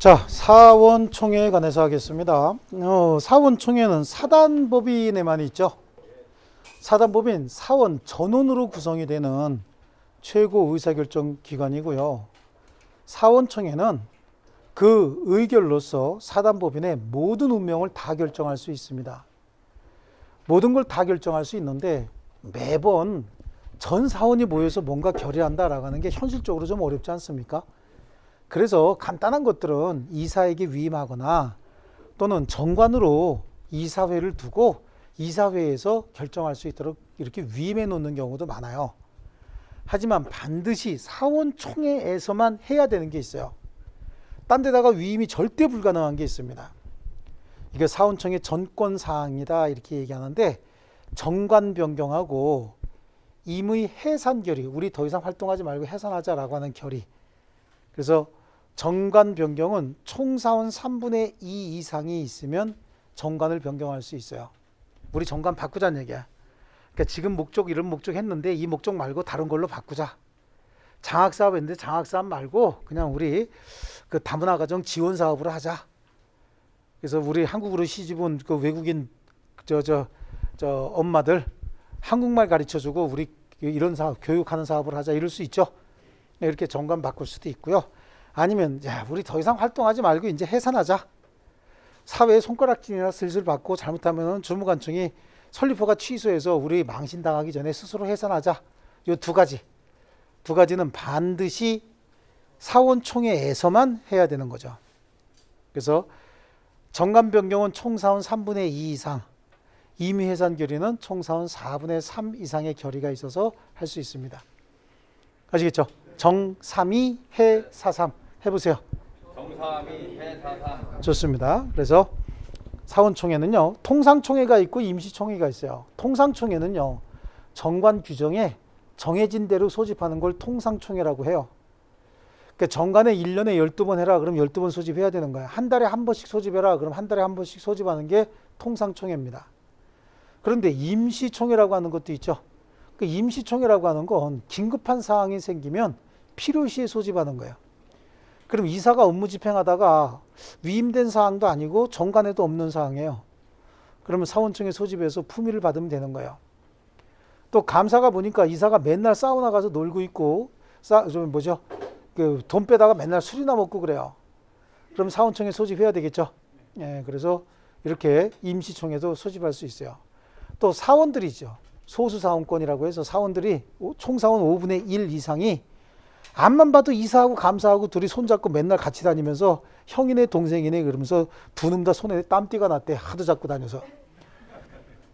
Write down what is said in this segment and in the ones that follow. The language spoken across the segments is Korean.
자, 사원총회에 관해서 하겠습니다. 사원총회는 사단법인에만 있죠. 사단법인 사원 전원으로 구성이 되는 최고 의사결정 기관이고요. 사원총회는 그 의결로서 사단법인의 모든 운명을 다 결정할 수 있습니다. 모든 걸 다 결정할 수 있는데 매번 전 사원이 모여서 뭔가 결의한다라고 하는 게 현실적으로 좀 어렵지 않습니까? 그래서 간단한 것들은 이사에게 위임하거나 또는 정관으로 이사회를 두고 이사회에서 결정할 수 있도록 이렇게 위임해 놓는 경우도 많아요. 하지만 반드시 사원총회에서만 해야 되는 게 있어요. 딴 데다가 위임이 절대 불가능한 게 있습니다. 이게 사원총회 전권사항이다 이렇게 얘기하는데, 정관 변경하고 임의 해산 결의, 우리 더 이상 활동하지 말고 해산하자라고 하는 결의. 그래서 정관 변경은 총사원 3분의 2 이상이 있으면 정관을 변경할 수 있어요. 우리 정관 바꾸자는 얘기야. 그러니까 지금 목적 이런 목적 했는데 이 목적 말고 다른 걸로 바꾸자. 장학사업 했는데 장학사업 말고 그냥 우리 그 다문화 가정 지원 사업으로 하자. 그래서 우리 한국으로 시집 온 그 외국인 엄마들 한국말 가르쳐주고 우리 이런 사업 교육하는 사업을 하자 이럴 수 있죠. 이렇게 정관 바꿀 수도 있고요. 아니면 야, 우리 더 이상 활동하지 말고 이제 해산하자. 사회에 손가락질이나 슬슬 받고 잘못하면 주무관청이 설립허가 취소해서 우리 망신당하기 전에 스스로 해산하자. 이 두 가지는 반드시 사원총회에서만 해야 되는 거죠. 그래서 정관 변경은 총사원 3분의 2 이상, 임의해산 결의는 총사원 4분의 3 이상의 결의가 있어서 할 수 있습니다. 아시겠죠? 정삼이 해사삼 해보세요. 정삼이 해사삼. 좋습니다. 그래서 사원총회는요, 통상총회가 있고 임시총회가 있어요. 통상총회는요, 정관 규정에 정해진 대로 소집하는 걸 통상총회라고 해요. 그러니까 정관에 1년에 12번 해라 그럼 12번 소집해야 되는 거야. 한 달에 한 번씩 소집해라 그럼 한 달에 한 번씩 소집하는 게 통상총회입니다. 그런데 임시총회라고 하는 것도 있죠. 그 임시총회라고 하는 건 긴급한 사항이 생기면 필요시에 소집하는 거예요. 그럼 이사가 업무 집행하다가 위임된 사항도 아니고 정관에도 없는 사항이에요. 그러면 사원총회 소집해서 품위를 받으면 되는 거예요. 또 감사가 보니까 이사가 맨날 사우나 가서 놀고 있고 돈 빼다가 맨날 술이나 먹고 그래요. 그럼 사원총회 소집해야 되겠죠. 예, 그래서 이렇게 임시총회도 소집할 수 있어요. 또 사원들이죠. 소수사원권이라고 해서 사원들이 총사원 5분의 1 이상이 앞만 봐도 이사하고 감사하고 둘이 손잡고 맨날 같이 다니면서 형이네 동생이네 그러면서 두 놈 다 손에 땀띠가 났대. 하도 잡고 다녀서.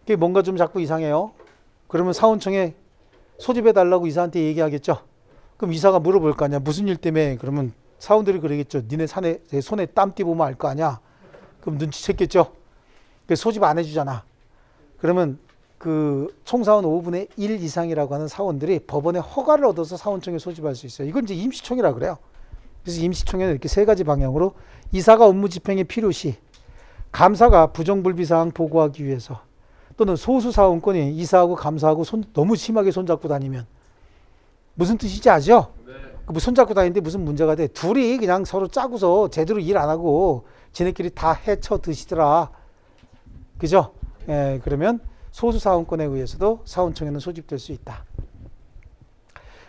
그게 뭔가 좀 자꾸 이상해요. 그러면 사원총회 소집해달라고 이사한테 얘기하겠죠. 그럼 이사가 물어볼 거 아니야. 무슨 일 때문에? 그러면 사원들이 그러겠죠. 니네 손에 땀띠 보면 알 거 아니야. 그럼 눈치챘겠죠. 소집 안 해주잖아. 그러면 그 총사원 5분의 1 이상이라고 하는 사원들이 법원의 허가를 얻어서 사원총회 소집할 수 있어요. 이건 이제 임시총회라 그래요. 그래서 임시총회는 이렇게 세 가지 방향으로 이사가 업무 집행에 필요시, 감사가 부정불비사항 보고하기 위해서, 또는 소수사원권이 이사하고 감사하고 너무 심하게 손잡고 다니면 무슨 뜻인지 아죠? 네. 손잡고 다니는데 무슨 문제가 돼? 둘이 그냥 서로 짜고서 제대로 일 안 하고 지네끼리 다 해쳐 드시더라. 그죠? 예, 그러면 소수사원권에 의해서도 사원총회는 소집될 수 있다.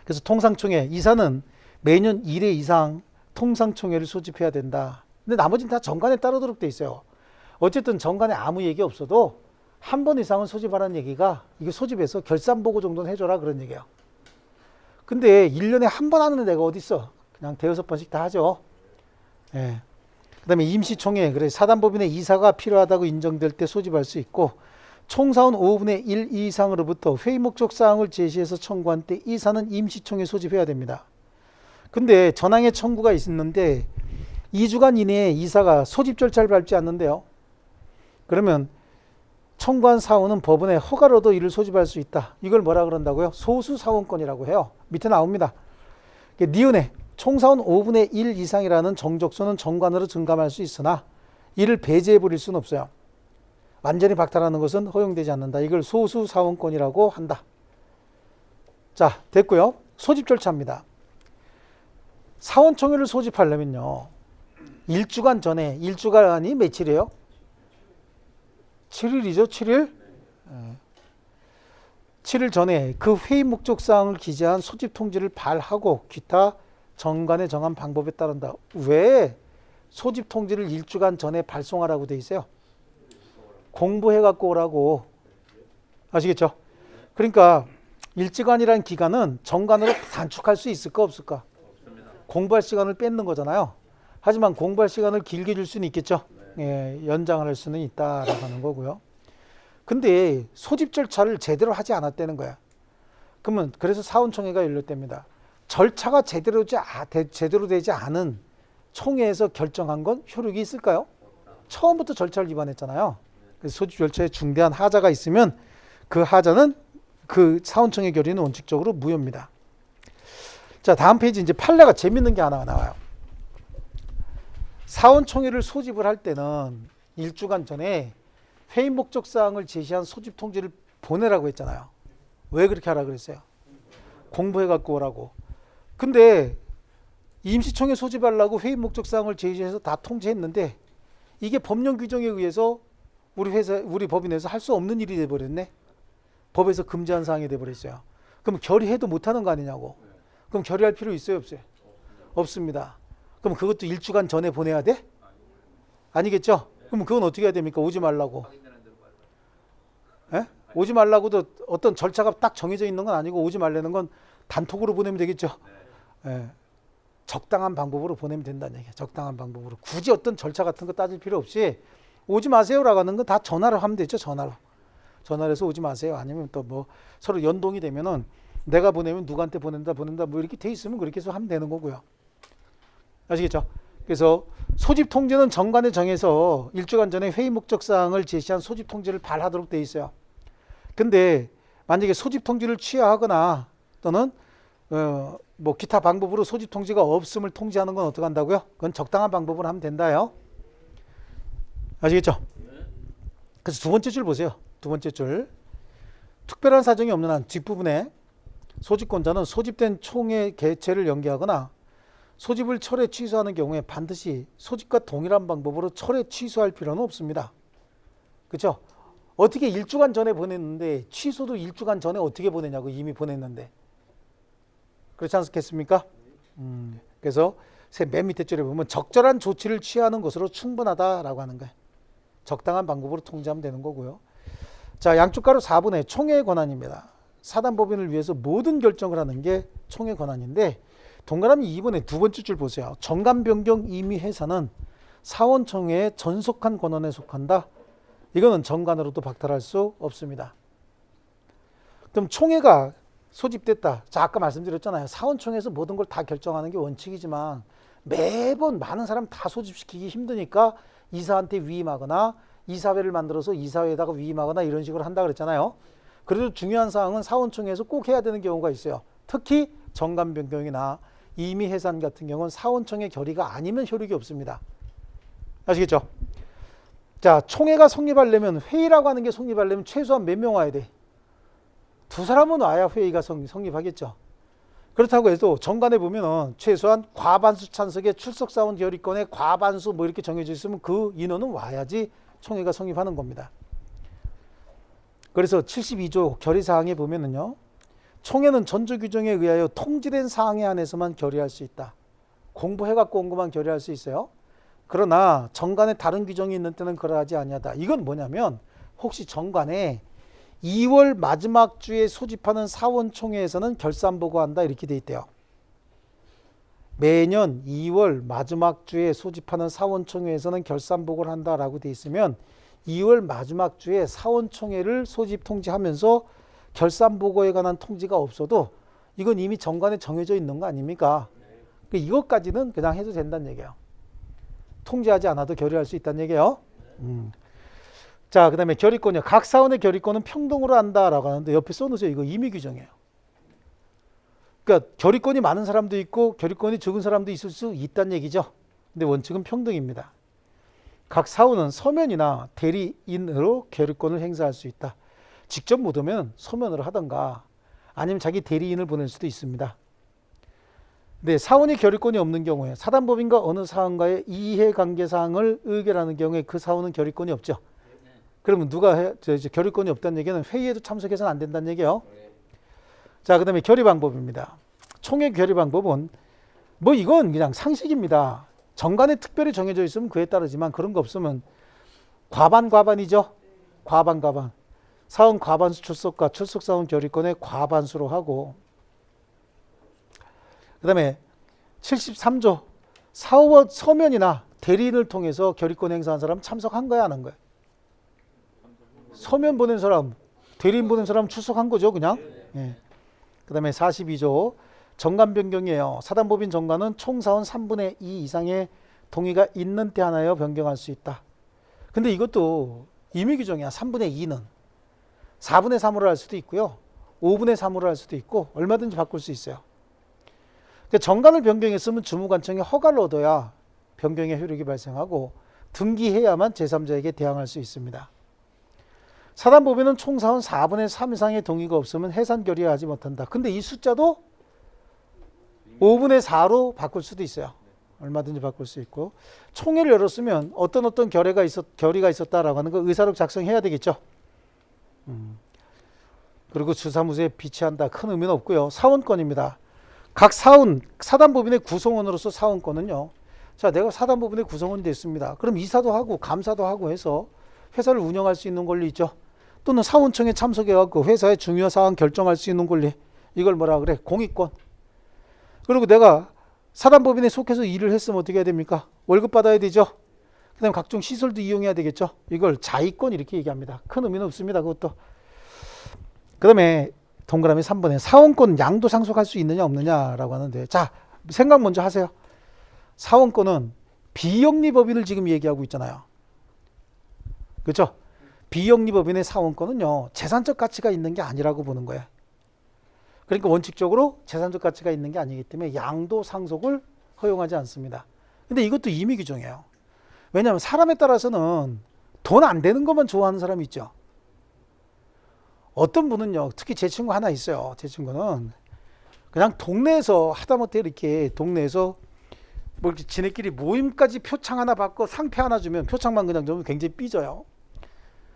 그래서 통상총회, 이사는 매년 1회 이상 통상총회를 소집해야 된다. 근데 나머지는 다 정관에 따르도록 돼 있어요. 어쨌든 정관에 아무 얘기 없어도 한 번 이상은 소집하라는 얘기가, 이게 소집해서 결산보고 정도는 해줘라 그런 얘기예요. 근데 1년에 한 번 하는 데가 어디 있어? 그냥 대여섯 번씩 다 하죠. 예. 그 다음에 임시총회, 그래 사단법인의 이사가 필요하다고 인정될 때 소집할 수 있고, 총사원 5분의 1 이상으로부터 회의 목적 사항을 제시해서 청구한 때 이사는 임시총회 소집해야 됩니다. 근데 전항의 청구가 있었는데 2주간 이내에 이사가 소집 절차를 밟지 않는데요. 그러면 청구한 사원은 법원의 허가를 얻어 이를 소집할 수 있다. 이걸 뭐라 그런다고요? 소수사원권이라고 해요. 밑에 나옵니다. 니은에 총사원 5분의 1 이상이라는 정적수는 정관으로 증감할 수 있으나 이를 배제해버릴 수는 없어요. 완전히 박탈하는 것은 허용되지 않는다. 이걸 소수사원권이라고 한다. 자, 됐고요. 소집 절차입니다. 사원총회를 소집하려면요, 일주간 전에, 일주간이 며칠이에요? 7일이죠, 7일? 7일 전에 그 회의 목적 사항을 기재한 소집 통지를 발하고 기타 정관에 정한 방법에 따른다. 왜 소집 통지를 일주간 전에 발송하라고 돼 있어요? 공부해 갖고 오라고. 아시겠죠? 그러니까 일주간이라는 기간은 정관으로 단축할 수 있을까 없을까? 공부할 시간을 뺏는 거잖아요. 하지만 공부할 시간을 길게 줄 수는 있겠죠. 예, 연장을 할 수는 있다라고 하는 거고요. 근데 소집 절차를 제대로 하지 않았다는 거야. 그러면 그래서 사원총회가 열렸답니다. 절차가 제대로 되지 않은 총회에서 결정한 건 효력이 있을까요? 처음부터 절차를 위반했잖아요. 그래서 소집 절차에 중대한 하자가 있으면 그 하자는 그 사원총회 결의는 원칙적으로 무효입니다. 자, 다음 페이지 이제 판례가 재밌는 게 하나가 나와요. 사원총회를 소집을 할 때는 일주간 전에 회의 목적 사항을 제시한 소집 통지를 보내라고 했잖아요. 왜 그렇게 하라 그랬어요? 공부해 갖고 오라고. 근데 임시총회 소집하려고 회의 목적 사항을 제시해서 다 통지했는데 이게 법령 규정에 의해서 우리 법인에서 할 수 없는 일이 돼 버렸네. 법에서 금지한 사항이 돼 버렸어요. 그럼 결의해도 못 하는 거 아니냐고. 그럼 결의할 필요 있어요, 없어요? 없습니다. 그럼 그것도 일주간 전에 보내야 돼? 아니겠죠? 그럼 그건 어떻게 해야 됩니까? 오지 말라고. 예? 오지 말라고도 어떤 절차가 딱 정해져 있는 건 아니고 오지 말라는 건 단톡으로 보내면 되겠죠. 예. 적당한 방법으로 보내면 된다는 얘기예요. 적당한 방법으로. 굳이 어떤 절차 같은 거 따질 필요 없이 오지 마세요라고 하는 건 다 전화로 하면 되죠. 전화로. 전화를 해서 오지 마세요. 아니면 또 뭐 서로 연동이 되면은 내가 보내면 누구한테 보낸다 뭐 이렇게 돼 있으면 그렇게 해서 하면 되는 거고요. 아시겠죠? 그래서 소집 통지는 정관에 정해서 일주간 전에 회의 목적 사항을 제시한 소집 통지를 발하도록 돼 있어요. 근데 만약에 소집 통지를 취하하거나 또는 뭐 기타 방법으로 소집 통지가 없음을 통지하는 건 어떻게 한다고요? 그건 적당한 방법으로 하면 된다요. 아시겠죠? 그래서 두 번째 줄 보세요. 두 번째 줄. 특별한 사정이 없는 한 뒷부분에 소집권자는 소집된 총회 개최를 연기하거나 소집을 철회 취소하는 경우에 반드시 소집과 동일한 방법으로 철회 취소할 필요는 없습니다. 그렇죠? 어떻게 일주간 전에 보냈는데 취소도 일주간 전에 어떻게 보내냐고 이미 보냈는데. 그렇지 않겠습니까? 그래서 맨 밑에 줄에 보면 적절한 조치를 취하는 것으로 충분하다라고 하는 거예요. 적당한 방법으로 통지하면 되는 거고요. 자, 양쪽 가로 4분의 총회의 권한입니다. 사단법인을 위해서 모든 결정을 하는 게 총회 권한인데 동그라미 2번의 두 번째 줄 보세요. 정관 변경 임의 해산은 사원총회의 전속한 권한에 속한다. 이거는 정관으로도 박탈할 수 없습니다. 그럼 총회가 소집됐다. 자, 아까 말씀드렸잖아요. 사원총회에서 모든 걸 다 결정하는 게 원칙이지만 매번 많은 사람 다 소집시키기 힘드니까 이사한테 위임하거나 이사회를 만들어서 이사회에다가 위임하거나 이런 식으로 한다 그랬잖아요. 그래도 중요한 사항은 사원총회에서 꼭 해야 되는 경우가 있어요. 특히 정관 변경이나 임의 해산 같은 경우는 사원총회 결의가 아니면 효력이 없습니다. 아시겠죠? 자, 총회가 성립하려면 회의라고 하는 게 성립하려면 최소한 몇 명 와야 돼? 두 사람은 와야 회의가 성립하겠죠. 그렇다고 해도 정관에 보면은 최소한 과반수 찬석의 출석 사원 결의권에 과반수 뭐 이렇게 정해져 있으면 그 인원은 와야지 총회가 성립하는 겁니다. 그래서 72조 결의사항에 보면은요. 총회는 전조 규정에 의하여 통지된 사항에 한해서만 결의할 수 있다. 공부해 갖고 온 것만 결의할 수 있어요. 그러나 정관에 다른 규정이 있는 때는 그러하지 아니하다. 이건 뭐냐면 혹시 정관에 2월 마지막 주에 소집하는 사원총회에서는 결산보고한다 이렇게 돼 있대요. 매년 2월 마지막 주에 소집하는 사원총회에서는 결산보고를 한다라고 돼 있으면 2월 마지막 주에 사원총회를 소집 통지하면서 결산보고에 관한 통지가 없어도 이건 이미 정관에 정해져 있는 거 아닙니까? 이것까지는 그냥 해도 된다는 얘기예요. 통지하지 않아도 결의할 수 있다는 얘기예요. 자, 그 다음에 결의권이요. 각 사원의 결의권은 평등으로 한다라고 하는데 옆에 써놓으세요. 이거 임의 규정이에요. 그러니까 결의권이 많은 사람도 있고 결의권이 적은 사람도 있을 수 있다는 얘기죠. 근데 원칙은 평등입니다. 각 사원은 서면이나 대리인으로 결의권을 행사할 수 있다. 직접 못 오면 서면으로 하던가 아니면 자기 대리인을 보낼 수도 있습니다. 네, 사원이 결의권이 없는 경우에 사단법인과 어느 사원과의 이해관계사항을 의결하는 경우에 그 사원은 결의권이 없죠. 그러면 누가 이제 결의권이 없다는 얘기는 회의에도 참석해서는 안 된다는 얘기예요. 자, 그 다음에 결의 방법입니다. 총회 결의 방법은 뭐 이건 그냥 상식입니다. 정관에 특별히 정해져 있으면 그에 따르지만 그런 거 없으면 과반이죠. 과반. 사원 과반수 출석과 출석 사원 결의권의 과반수로 하고, 그 다음에 73조 사원 서면이나 대리인을 통해서 결의권 행사한 사람 참석한 거야 안 한 거야? 서면 보낸 사람, 대리인 보낸 사람 출석한 거죠 그냥. 예. 그 다음에 42조 정관 변경이에요. 사단법인 정관은 총사원 3분의 2 이상의 동의가 있는 때 하나여 변경할 수 있다. 근데 이것도 임의 규정이야. 3분의 2는 4분의 3으로 할 수도 있고요, 5분의 3으로 할 수도 있고 얼마든지 바꿀 수 있어요. 정관을 변경했으면 주무관청의 허가를 얻어야 변경의 효력이 발생하고 등기해야만 제3자에게 대항할 수 있습니다. 사단법인은 총사원 4분의 3 이상의 동의가 없으면 해산 결의하지 못한다. 근데 이 숫자도 5분의 4로 바꿀 수도 있어요. 얼마든지 바꿀 수 있고, 총회를 열었으면 어떤 결의가 있었다라고 하는 거 의사록 작성해야 되겠죠. 그리고 주사무소에 비치한다. 큰 의미는 없고요. 사원권입니다. 각 사단법인의 구성원으로서 사원권은요. 자, 내가 사단법인의 구성원이 됐습니다. 그럼 이사도 하고 감사도 하고 해서 회사를 운영할 수 있는 권리 있죠. 또는 사원청에 참석해갖고 회사의 중요한 사항 결정할 수 있는 권리. 이걸 뭐라 그래? 공익권. 그리고 내가 사단법인에 속해서 일을 했으면 어떻게 해야 됩니까? 월급 받아야 되죠. 그 다음에 각종 시설도 이용해야 되겠죠. 이걸 자의권 이렇게 얘기합니다. 큰 의미는 없습니다. 그것도. 그 다음에 동그라미 3번에 사원권 양도 상속할 수 있느냐 없느냐라고 하는데, 자, 생각 먼저 하세요. 사원권은 비영리법인을 지금 얘기하고 있잖아요. 그렇죠? 비영리법인의 사원권은요, 재산적 가치가 있는 게 아니라고 보는 거예요. 그러니까 원칙적으로 재산적 가치가 있는 게 아니기 때문에 양도 상속을 허용하지 않습니다. 근데 이것도 임의 규정이에요. 왜냐하면 사람에 따라서는 돈 안 되는 것만 좋아하는 사람이 있죠. 어떤 분은요, 특히 제 친구 하나 있어요. 제 친구는 그냥 동네에서 하다못해 이렇게 동네에서 뭐 이렇게 지네끼리 모임까지 표창 하나 받고 상패 하나 주면, 표창만 그냥 주면 굉장히 삐져요.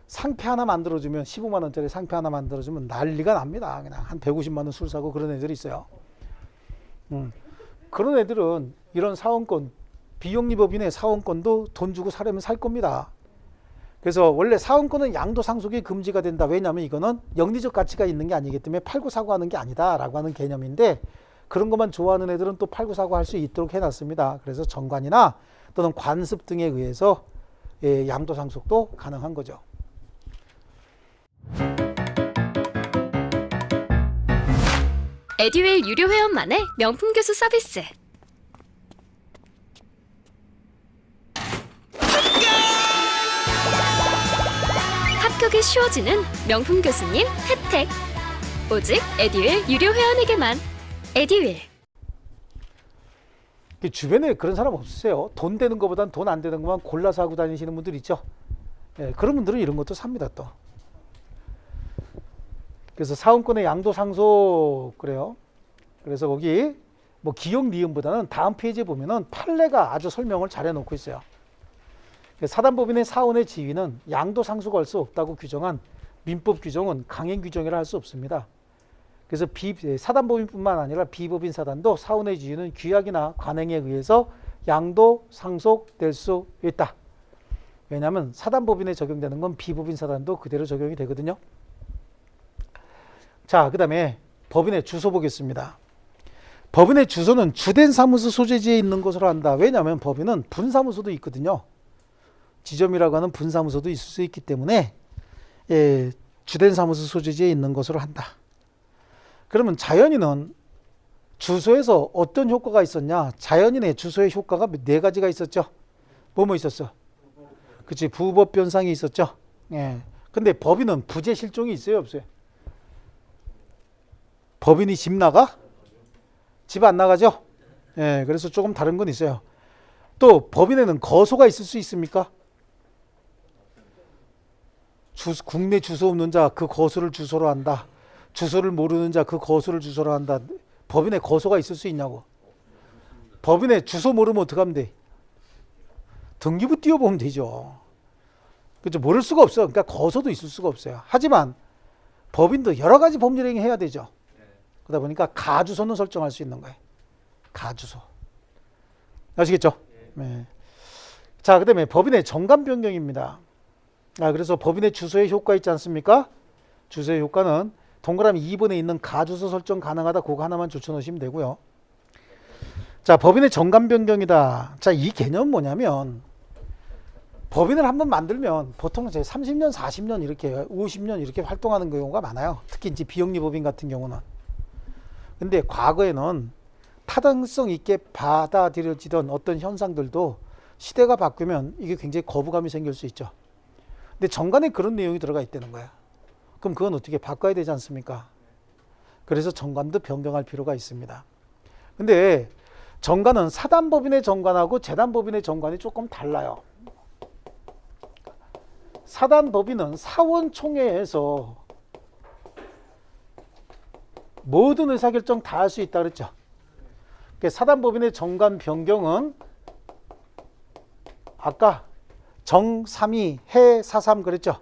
상패 하나 만들어주면, 15만 원짜리 상패 하나 만들어주면 난리가 납니다. 그냥 한 150만 원 술 사고 그런 애들이 있어요. 그런 애들은 이런 사원권, 비영리법인의 사원권도 돈 주고 사려면 살 겁니다. 그래서 원래 사원권은 양도 상속이 금지가 된다. 왜냐하면 이거는 영리적 가치가 있는 게 아니기 때문에 팔고 사고 하는 게 아니다라고 하는 개념인데, 그런 것만 좋아하는 애들은 또 팔고 사고 할 수 있도록 해놨습니다. 그래서 정관이나 또는 관습 등에 의해서 양도 상속도 가능한 거죠. 에듀윌 유료 회원만의 명품 교수 서비스. 합격이 쉬워지는 명품 교수님 혜택. 오직 에듀윌 유료 회원에게만. 에듀윌. 주변에 그런 사람 없으세요? 돈 되는 것보단 돈 안 되는 것만 골라서 하고 다니시는 분들 있죠. 그런 분들은 이런 것도 삽니다 또. 그래서 사원권의 양도 상속 그래요. 그래서 거기 뭐 기역 니은보다는 다음 페이지에 보면은 판례가 아주 설명을 잘 해놓고 있어요. 사단법인의 사원의 지위는 양도 상속할 수 없다고 규정한 민법 규정은 강행 규정이라 할 수 없습니다. 그래서 사단법인뿐만 아니라 비법인 사단도 사원의 지위는 규약이나 관행에 의해서 양도 상속될 수 있다. 왜냐하면 사단법인에 적용되는 건 비법인 사단도 그대로 적용이 되거든요. 자, 그 다음에 법인의 주소 보겠습니다. 법인의 주소는 주된 사무소 소재지에 있는 것으로 한다. 왜냐하면 법인은 분사무소도 있거든요. 지점이라고 하는 분사무소도 있을 수 있기 때문에 주된 사무소 소재지에 있는 것으로 한다. 그러면 자연인은 주소에서 어떤 효과가 있었냐? 자연인의 주소의 효과가 4가지가 있었죠. 뭐뭐 있었어? 그치, 부법 변상이 있었죠. 근데 법인은 부재 실종이 있어요, 없어요? 법인이 집 나가? 집 안 나가죠? 그래서 조금 다른 건 있어요. 또 법인에는 거소가 있을 수 있습니까? 국내 주소 없는 자 그 거소를 주소로 한다. 주소를 모르는 자 그 거소를 주소로 한다. 법인에 거소가 있을 수 있냐고. 법인의 주소 모르면 어떡하면 돼? 등기부 띄워보면 되죠. 그렇죠? 모를 수가 없어. 그러니까 거소도 있을 수가 없어요. 하지만 법인도 여러 가지 법률 행위 해야 되죠. 그러다 보니까 가주소는 설정할 수 있는 거예요. 가주소. 아시겠죠? 네. 자, 그 다음에 법인의 정관 변경입니다. 그래서 법인의 주소의 효과 있지 않습니까? 주소의 효과는 동그라미 2번에 있는 가주소 설정 가능하다. 그거 하나만 쫓아놓으시면 되고요. 자, 법인의 정관 변경이다. 자, 이 개념은 뭐냐면 법인을 한번 만들면 보통 이제 30년, 40년 이렇게 50년 이렇게 활동하는 경우가 많아요. 특히 이제 비영리 법인 같은 경우는. 근데 과거에는 타당성 있게 받아들여지던 어떤 현상들도 시대가 바뀌면 이게 굉장히 거부감이 생길 수 있죠. 근데 정관에 그런 내용이 들어가 있다는 거야. 그럼 그건 어떻게 바꿔야 되지 않습니까? 그래서 정관도 변경할 필요가 있습니다. 근데 정관은 사단법인의 정관하고 재단법인의 정관이 조금 달라요. 사단법인은 사원총회에서 모든 의사결정 다 할 수 있다 그랬죠. 사단법인의 정관 변경은 아까 정 3이 해 4.3 그랬죠.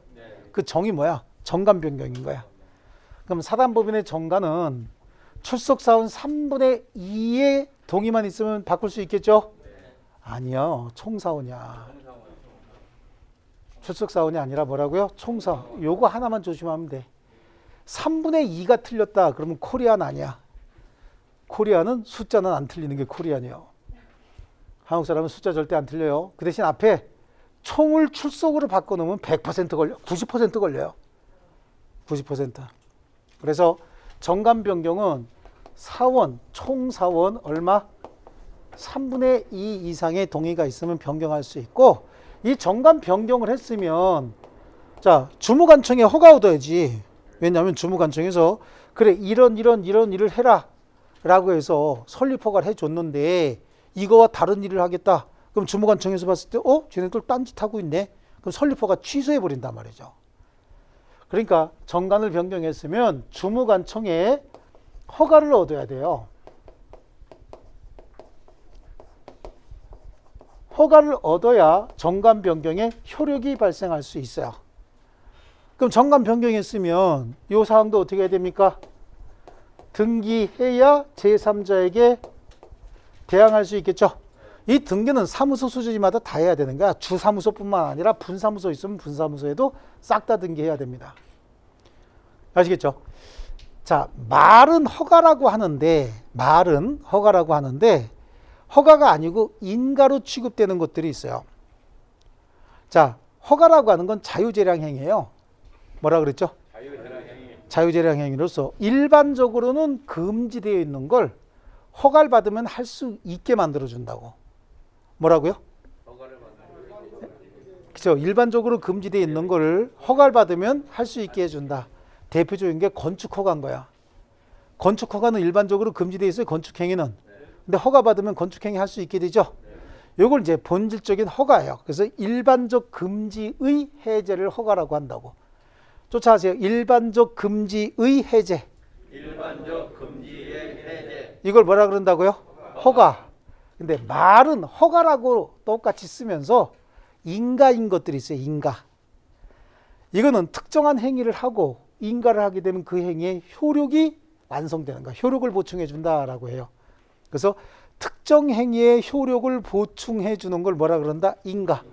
그 정이 뭐야? 정관 변경인 거야. 그럼 사단법인의 정관은 출석사원 3분의 2의 동의만 있으면 바꿀 수 있겠죠? 아니요. 총사원이야. 출석사원이 아니라 뭐라고요? 총사원. 요거 하나만 조심하면 돼. 3분의 2가 틀렸다. 그러면 코리안 아니야. 코리안은 숫자는 안 틀리는 게 코리안이에요. 한국 사람은 숫자 절대 안 틀려요. 그 대신 앞에 총을 출석으로 바꿔놓으면 100% 걸려. 90% 걸려요. 90%. 그래서 정관 변경은 사원, 총사원 얼마? 3분의 2 이상의 동의가 있으면 변경할 수 있고, 이 정관 변경을 했으면 자, 주무관청에 허가 얻어야지. 왜냐하면 주무관청에서 그래 이런 일을 해라 라고 해서 설립 허가를 해줬는데 이거와 다른 일을 하겠다. 그럼 주무관청에서 봤을 때 쟤네들 딴짓하고 있네. 그럼 설립 허가 취소해버린단 말이죠. 그러니까 정관을 변경했으면 주무관청에 허가를 얻어야 돼요. 허가를 얻어야 정관 변경에 효력이 발생할 수 있어요. 그럼 정관 변경했으면 이 사항도 어떻게 해야 됩니까? 등기해야 제3자에게 대항할 수 있겠죠. 이 등기는 사무소 수주지마다 다 해야 되는 거야. 주사무소뿐만 아니라 분사무소 있으면 분사무소에도 싹 다 등기해야 됩니다. 아시겠죠? 자, 말은 허가라고 하는데 허가가 아니고 인가로 취급되는 것들이 있어요. 자, 허가라고 하는 건 자유재량행위예요. 뭐라 그랬죠? 자유재량행위로서 일반적으로는 금지되어 있는 걸 허가를 받으면 할 수 있게 만들어준다고. 뭐라고요? 그렇죠. 일반적으로 금지되어 있는 걸 허가를 받으면 할 수 있게 해준다. 대표적인 게 건축허가인 거야. 건축허가는 일반적으로 금지되어 있어요. 건축행위는. 근데 허가 받으면 건축행위 할 수 있게 되죠. 이걸 이제 본질적인 허가예요. 그래서 일반적 금지의 해제를 허가라고 한다고. 쫓아가세요. 일반적 금지의 해제. 일반적 금지의 해제. 이걸 뭐라 그런다고요? 허가. 근데 말은 허가라고 똑같이 쓰면서 인가인 것들이 있어요. 인가. 이거는 특정한 행위를 하고 인가를 하게 되면 그 행위의 효력이 완성되는 거야. 효력을 보충해 준다라고 해요. 그래서 특정 행위의 효력을 보충해 주는 걸 뭐라 그런다? 인가.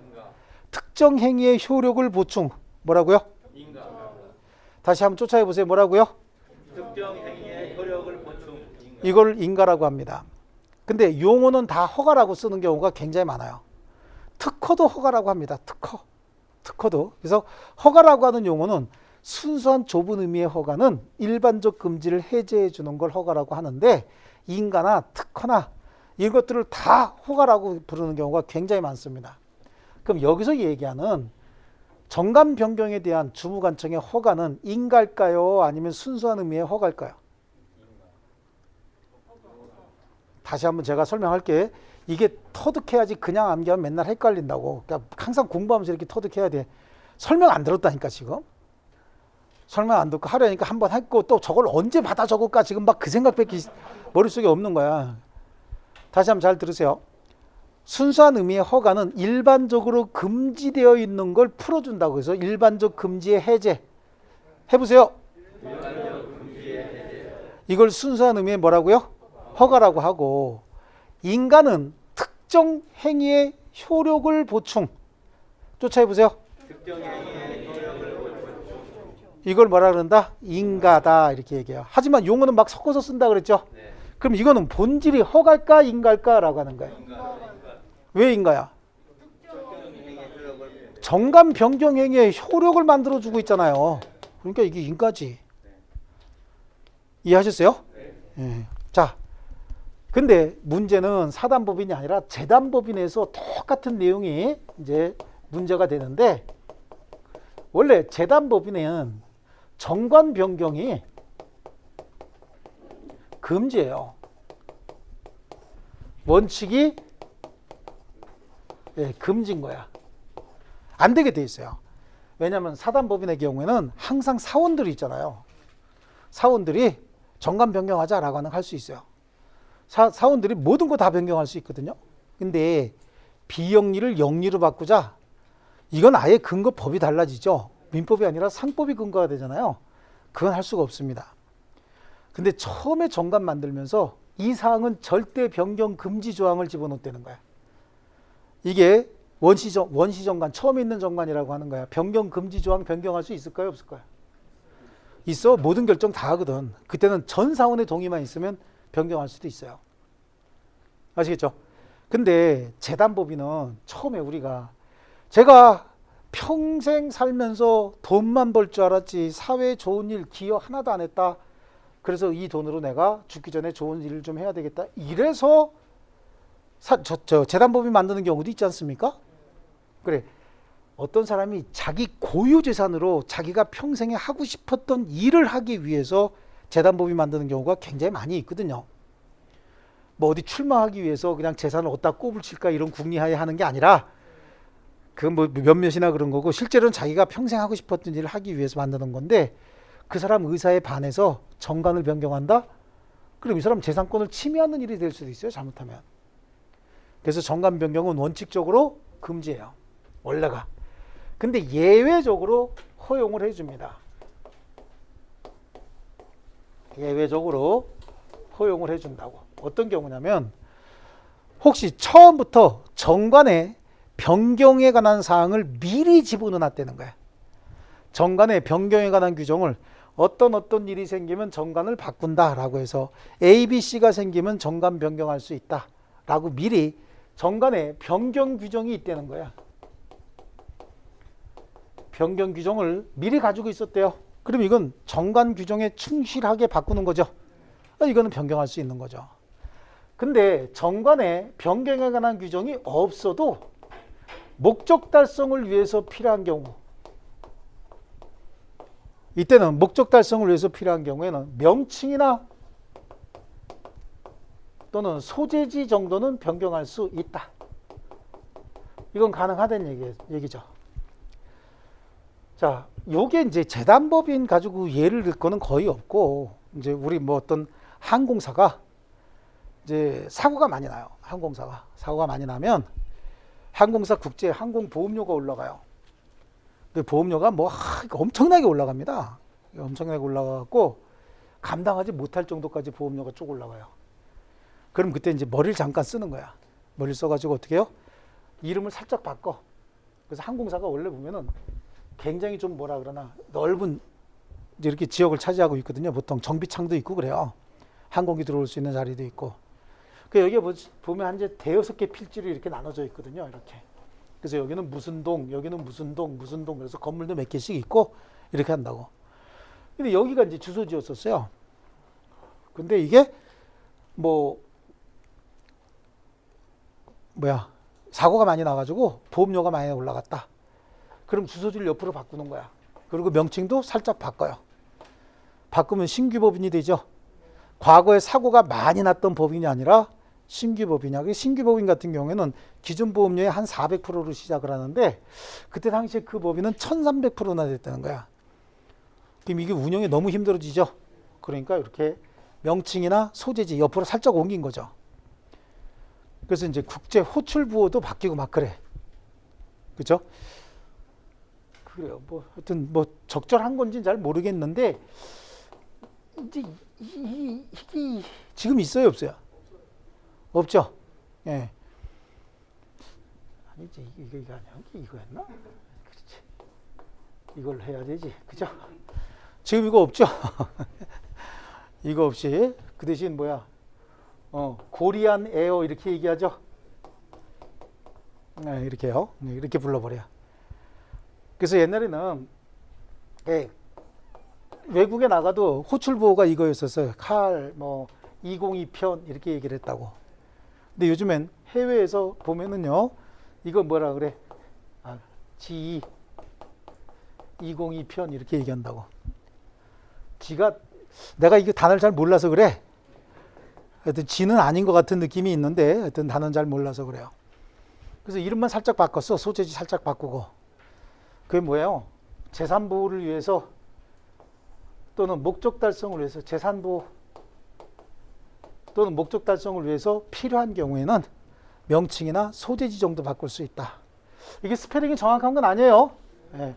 특정 행위의 효력을 보충. 뭐라고요? 인가. 다시 한번 쫓아해 보세요. 뭐라고요? 특정 행위의 효력을 보충. 인가. 이걸 인가라고 합니다. 근데 용어는 다 허가라고 쓰는 경우가 굉장히 많아요. 특허도 허가라고 합니다. 특허도. 그래서 허가라고 하는 용어는 순수한 좁은 의미의 허가는 일반적 금지를 해제해 주는 걸 허가라고 하는데, 인가나 특허나 이것들을 다 허가라고 부르는 경우가 굉장히 많습니다. 그럼 여기서 얘기하는 정관 변경에 대한 주무관청의 허가는 인가일까요? 아니면 순수한 의미의 허가일까요? 다시 한번 제가 설명할게. 이게 터득해야지 그냥 암기하면 맨날 헷갈린다고. 그러니까 항상 공부하면서 이렇게 터득해야 돼. 설명 안 들었다니까 지금. 설명 안 듣고 하려니까 한번 했고 또 저걸 언제 받아 적을까 지금 막 그 생각밖에 머릿속에 없는 거야. 다시 한번 잘 들으세요. 순수한 의미의 허가는 일반적으로 금지되어 있는 걸 풀어준다고 해서 일반적 금지의 해제. 해보세요. 이걸 순수한 의미의 뭐라고요? 허가라고 하고, 인간은 특정 행위의 효력을 보충. 쫓아해보세요. 이걸 뭐라 그런다? 인가다 이렇게 얘기해요. 하지만 용어는 막 섞어서 쓴다 그랬죠. 그럼 이거는 본질이 허가일까 인가일까라고 하는 거예요. 왜 인가야? 정관 변경 행위의 효력을 만들어주고 있잖아요. 그러니까 이게 인가지. 이해하셨어요? 네. 자, 근데 문제는 사단법인이 아니라 재단법인에서 똑같은 내용이 이제 문제가 되는데, 원래 재단법인은 정관 변경이 금지예요. 원칙이 금지인 거야. 안 되게 돼 있어요. 왜냐하면 사단법인의 경우에는 항상 사원들이 있잖아요. 사원들이 정관 변경하자라고 할 수 있어요. 사원들이 모든 거 다 변경할 수 있거든요. 근데 비영리를 영리로 바꾸자, 이건 아예 근거 법이 달라지죠. 민법이 아니라 상법이 근거가 되잖아요. 그건 할 수가 없습니다. 근데 처음에 정관 만들면서 이 사항은 절대 변경 금지 조항을 집어넣었다는 거야. 이게 원시정관, 처음에 있는 정관이라고 하는 거야. 변경 금지 조항 변경할 수 있을까요? 없을까요? 있어. 모든 결정 다 하거든. 그때는 전 사원의 동의만 있으면 변경할 수도 있어요. 아시겠죠? 근데 재단법인은 처음에 제가 평생 살면서 돈만 벌 줄 알았지 사회에 좋은 일 기여 하나도 안 했다. 그래서 이 돈으로 내가 죽기 전에 좋은 일을 좀 해야 되겠다. 이래서 재단법인 만드는 경우도 있지 않습니까? 그래. 어떤 사람이 자기 고유 재산으로 자기가 평생에 하고 싶었던 일을 하기 위해서 재단법인 만드는 경우가 굉장히 많이 있거든요. 뭐 어디 출마하기 위해서 그냥 재산을 어디다 꼽을 칠까 이런 궁리하에 하는 게 아니라, 그 뭐 몇몇이나 그런 거고, 실제로는 자기가 평생 하고 싶었던 일을 하기 위해서 만드는 건데, 그 사람 의사에 반해서 정관을 변경한다? 그럼 이 사람 재산권을 침해하는 일이 될 수도 있어요, 잘못하면. 그래서 정관 변경은 원칙적으로 금지예요, 원래가. 근데 예외적으로 허용을 해줍니다. 예외적으로 허용을 해준다고. 어떤 경우냐면, 혹시 처음부터 정관의 변경에 관한 사항을 미리 집어넣었다는 거야. 정관의 변경에 관한 규정을 어떤 일이 생기면 정관을 바꾼다라고 해서 A, B, C가 생기면 정관 변경할 수 있다라고 미리 정관에 변경 규정이 있다는 거야. 변경 규정을 미리 가지고 있었대요. 그럼 이건 정관 규정에 충실하게 바꾸는 거죠. 이거는 변경할 수 있는 거죠. 근데 정관에 변경에 관한 규정이 없어도 목적 달성을 위해서 필요한 경우, 이때는 목적 달성을 위해서 필요한 경우에는 명칭이나 또는 소재지 정도는 변경할 수 있다. 이건 가능하다는 얘기죠. 자, 요게 이제 재단법인 가지고 예를 들 거는 거의 없고, 이제 우리 뭐 어떤 항공사가 이제 사고가 많이 나요. 사고가 많이 나면 항공사 국제 항공보험료가 올라가요. 그 보험료가 뭐 엄청나게 올라갑니다. 엄청나게 올라가고 감당하지 못할 정도까지 보험료가 쭉 올라가요. 그럼 그때 이제 머리를 잠깐 쓰는 거야. 머리를 써가지고 어떻게 해요? 이름을 살짝 바꿔. 그래서 항공사가 원래 보면은 굉장히 좀 뭐라 그러나 넓은 이제 이렇게 지역을 차지하고 있거든요. 보통 정비창도 있고 그래요. 항공기 들어올 수 있는 자리도 있고. 그 여기에 보면 한 이제 대여섯 개 필지로 이렇게 나눠져 있거든요. 이렇게. 그래서 여기는 무슨 동, 여기는 무슨 동, 그래서 건물도 몇 개씩 있고 이렇게 한다고. 근데 여기가 이제 주소지였었어요. 근데 이게 사고가 많이 나가지고 보험료가 많이 올라갔다. 그럼 주소지를 옆으로 바꾸는 거야. 그리고 명칭도 살짝 바꿔요. 바꾸면 신규 법인이 되죠. 과거에 사고가 많이 났던 법인이 아니라 신규 법인이야. 신규 법인 같은 경우에는 기존 보험료의 한 400%로 시작을 하는데, 그때 당시에 그 법인은 1300%나 됐다는 거야. 그럼 이게 운영이 너무 힘들어지죠. 그러니까 이렇게 명칭이나 소재지 옆으로 살짝 옮긴 거죠. 그래서 이제 국제 호출부호도 바뀌고 막 그래. 그죠? 그래요. 뭐 하여튼 뭐 적절한 건지는 잘 모르겠는데 이제 이게 지금 있어요, 없어요? 없죠. 예. 아니지, 이거 아니야. 이거였나? 그렇지. 이걸 해야 되지, 그죠? 지금 이거 없죠. 이거 없이 그 대신 뭐야? 고리안 에어 이렇게 얘기하죠. 네, 이렇게요. 이렇게 불러버려. 그래서 옛날에는 외국에 나가도 호출보호가 이거였었어요. 칼, 뭐 202편 이렇게 얘기를 했다고. 근데 요즘엔 해외에서 보면은요, 이거 뭐라 그래? G 202편 이렇게 얘기한다고. 내가 이거 단어를 잘 몰라서 그래. 하여튼 G는 아닌 것 같은 느낌이 있는데 하여튼 단어는 잘 몰라서 그래요. 그래서 이름만 살짝 바꿨어. 소재지 살짝 바꾸고. 그게 뭐예요? 재산보호를 위해서 또는 목적 달성을 위해서 재산보호 또는 목적 달성을 위해서 필요한 경우에는 명칭이나 소재지 정도 바꿀 수 있다. 이게 스페링이 정확한 건 아니에요. 네,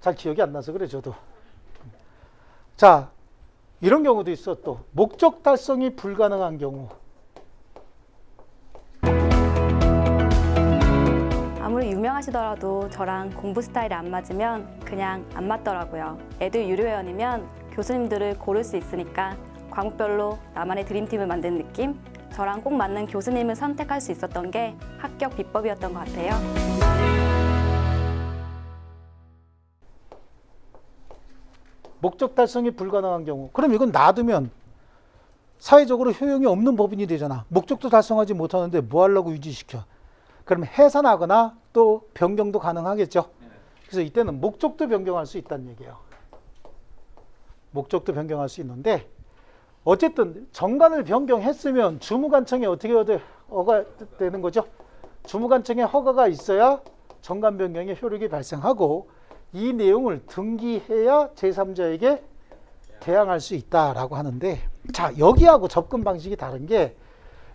잘 기억이 안 나서 그래 저도. 자, 이런 경우도 있어. 또 목적 달성이 불가능한 경우. 아무리 유명하시더라도 저랑 공부 스타일이 안 맞으면 그냥 안 맞더라고요. 에듀 유료회원이면 교수님들을 고를 수 있으니까 과목별로 나만의 드림팀을 만든 느낌? 저랑 꼭 맞는 교수님을 선택할 수 있었던 게 합격 비법이었던 것 같아요. 목적 달성이 불가능한 경우. 그럼 이건 놔두면 사회적으로 효용이 없는 법인이 되잖아. 목적도 달성하지 못하는데 뭐 하려고 유지시켜. 그럼 해산하거나 또 변경도 가능하겠죠. 그래서 이때는 목적도 변경할 수 있다는 얘기예요. 목적도 변경할 수 있는데 어쨌든 정관을 변경했으면 주무관청에 어떻게 허가되는 거죠? 주무관청에 허가가 있어야 정관 변경의 효력이 발생하고 이 내용을 등기해야 제3자에게 대항할 수 있다라고 하는데, 자, 여기하고 접근 방식이 다른 게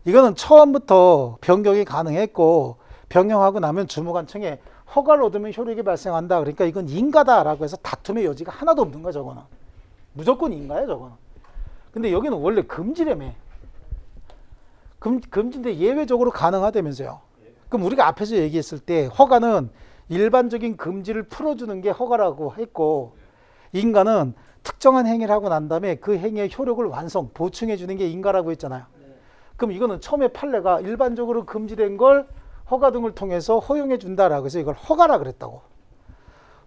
이거는 처음부터 변경이 가능했고 변경하고 나면 주무관청에 허가를 얻으면 효력이 발생한다. 그러니까 이건 인가다라고 해서 다툼의 여지가 하나도 없는 거야. 저거는 무조건 인가야 저거는. 근데 여기는 원래 금지라며. 금지인데 예외적으로 가능하다면서요. 그럼 우리가 앞에서 얘기했을 때 허가는 일반적인 금지를 풀어주는 게 허가라고 했고, 인가는 특정한 행위를 하고 난 다음에 그 행위의 효력을 보충해 주는 게 인가라고 했잖아요. 그럼 이거는 처음에 판례가 일반적으로 금지된 걸 허가 등을 통해서 허용해 준다라고 해서 이걸 허가라 그랬다고.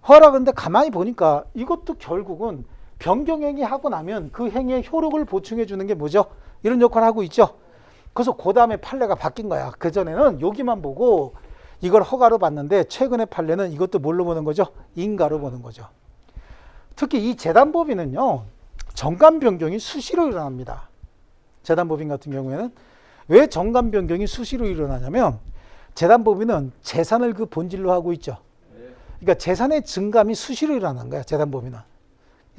허라. 근데 가만히 보니까 이것도 결국은 변경 행위 하고 나면 그 행위의 효력을 보충해 주는 게 뭐죠? 이런 역할을 하고 있죠. 그래서 그 다음에 판례가 바뀐 거야. 그전에는 여기만 보고 이걸 허가로 봤는데 최근의 판례는 이것도 뭘로 보는 거죠? 인가로 보는 거죠. 특히 이 재단법인은요, 정관 변경이 수시로 일어납니다. 재단법인 같은 경우에는 왜 정관 변경이 수시로 일어나냐면 재단법인은 재산을 그 본질로 하고 있죠. 그러니까 재산의 증감이 수시로 일어나는 거야. 재단법인은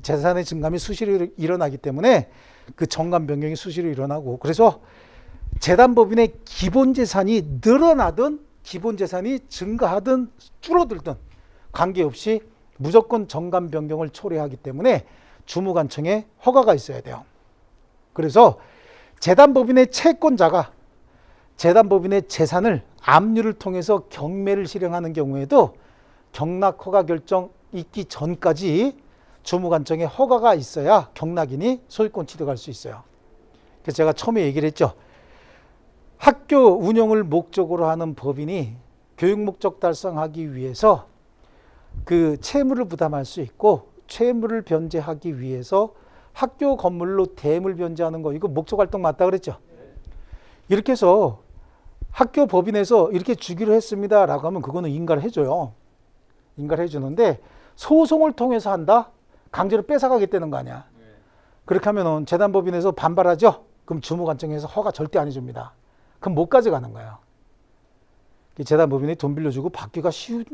재산의 증감이 수시로 일어나기 때문에 그 정관 변경이 수시로 일어나고, 그래서 재단법인의 기본 재산이 늘어나든 기본 재산이 증가하든 줄어들든 관계없이 무조건 정관 변경을 초래하기 때문에 주무관청에 허가가 있어야 돼요. 그래서 재단법인의 채권자가 재단법인의 재산을 압류를 통해서 경매를 실행하는 경우에도 경락 허가 결정 있기 전까지 주무관청에 허가가 있어야 경락인이 소유권 취득할 수 있어요. 그래서 제가 처음에 얘기를 했죠. 학교 운영을 목적으로 하는 법인이 교육 목적 달성하기 위해서 그 채무를 부담할 수 있고, 채무를 변제하기 위해서 학교 건물로 대물 변제하는 거, 이거 목적 활동 맞다 그랬죠. 이렇게 해서 학교 법인에서 이렇게 주기로 했습니다라고 하면 그거는 인가를 해줘요. 인가를 해주는데 소송을 통해서 한다? 강제로 뺏어가겠다는 거 아니야. 그렇게 하면은 재단법인에서 반발하죠. 그럼 주무관청에서 허가 절대 안 해줍니다. 그럼 못 가져가는 거예요. 재단법인이 돈 빌려주고 받기가 쉬운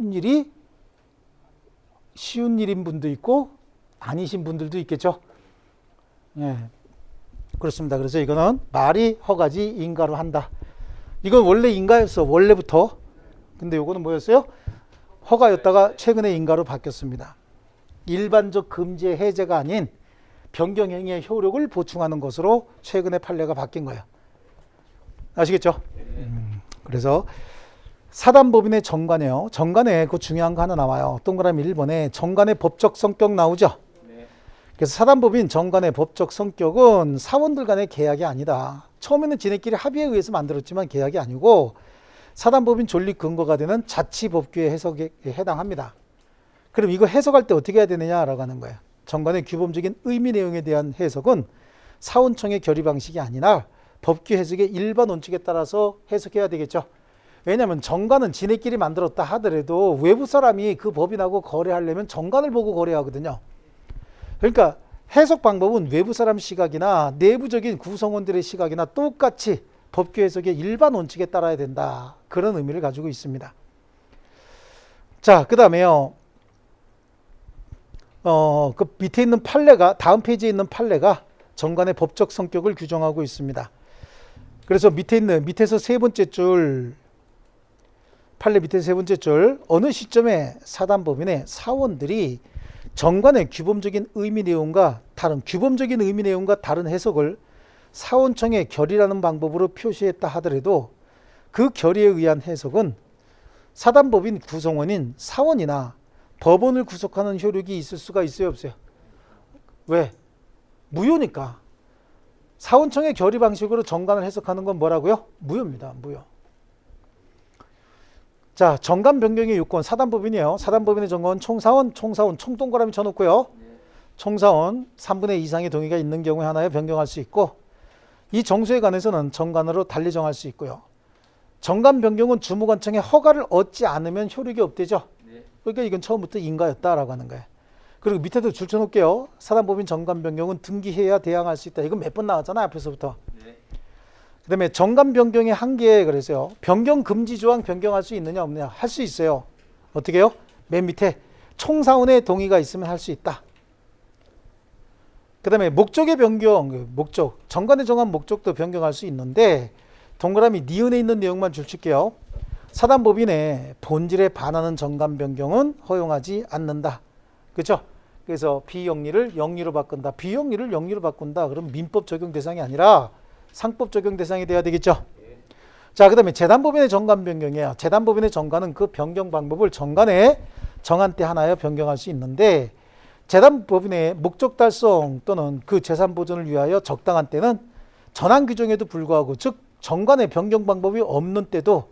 일인 분도 있고 아니신 분들도 있겠죠. 예, 그렇습니다. 그래서 이거는 말이 허가지 인가로 한다. 이건 원래 인가였어. 원래부터. 근데 요거는 뭐였어요? 허가였다가 최근에 인가로 바뀌었습니다. 일반적 금지의 해제가 아닌 변경행위의 효력을 보충하는 것으로 최근에 판례가 바뀐 거예요. 아시겠죠? 그래서 사단법인의 정관이에요. 정관에 그 중요한 거 하나 나와요. 동그라미 1번에 정관의 법적 성격 나오죠? 그래서 사단법인 정관의 법적 성격은 사원들 간의 계약이 아니다. 처음에는 지네끼리 합의에 의해서 만들었지만 계약이 아니고 사단법인 존립 근거가 되는 자치법규의 해석에 해당합니다. 그럼 이거 해석할 때 어떻게 해야 되느냐라고 하는 거예요. 정관의 규범적인 의미 내용에 대한 해석은 사원청의 결의 방식이 아니라 법규 해석의 일반 원칙에 따라서 해석해야 되겠죠. 왜냐하면 정관은 지네끼리 만들었다 하더라도 외부 사람이 그 법인하고 거래하려면 정관을 보고 거래하거든요. 그러니까 해석 방법은 외부 사람 시각이나 내부적인 구성원들의 시각이나 똑같이 법규 해석의 일반 원칙에 따라야 된다. 그런 의미를 가지고 있습니다. 자, 그 다음에요. 그 밑에 있는 판례가, 다음 페이지에 있는 판례가 정관의 법적 성격을 규정하고 있습니다. 그래서 밑에서 세 번째 줄, 판례 밑에 세 번째 줄, 어느 시점에 사단법인의 사원들이 정관의 규범적인 의미 내용과 다른 해석을 사원청의 결의라는 방법으로 표시했다 하더라도 그 결의에 의한 해석은 사단법인 구성원인 사원이나 법원을 구속하는 효력이 있을 수가 있어요, 없어요? 왜? 무효니까. 사원청의 결의 방식으로 정관을 해석하는 건 뭐라고요? 무효입니다. 무효. 자, 정관 변경의 요건 사단법인이에요. 사단법인의 정관은 총사원 총동그라미 쳐놓고요. 총사원 3분의 2 이상의 동의가 있는 경우에 하나에 변경할 수 있고 이 정수에 관해서는 정관으로 달리 정할 수 있고요. 정관 변경은 주무관청의 허가를 얻지 않으면 효력이 없대죠. 그러니까 이건 처음부터 인가였다라고 하는 거예요. 그리고 밑에도 줄쳐놓을게요. 사단법인 정관 변경은 등기해야 대항할 수 있다. 이건 몇 번 나왔잖아요. 앞에서부터. 그 다음에 정관 변경의 한계에 그래서요. 변경 금지 조항 변경할 수 있느냐 없느냐. 할 수 있어요. 어떻게 해요? 맨 밑에 총사원의 동의가 있으면 할 수 있다. 그 다음에 목적의 변경, 정관에 정한 목적도 변경할 수 있는데 동그라미 니은에 있는 내용만 줄칠게요. 사단법인의 본질에 반하는 정관 변경은 허용하지 않는다. 그렇죠? 그래서 비영리를 영리로 바꾼다. 비영리를 영리로 바꾼다. 그럼 민법 적용 대상이 아니라 상법 적용 대상이 돼야 되겠죠? 자, 그 다음에 재단법인의 정관 변경이에요. 재단법인의 정관은 그 변경 방법을 정관에 정한 때 하나여 변경할 수 있는데 재단법인의 목적 달성 또는 그 재산 보존을 위하여 적당한 때는 전환 규정에도 불구하고 즉 정관의 변경 방법이 없는 때도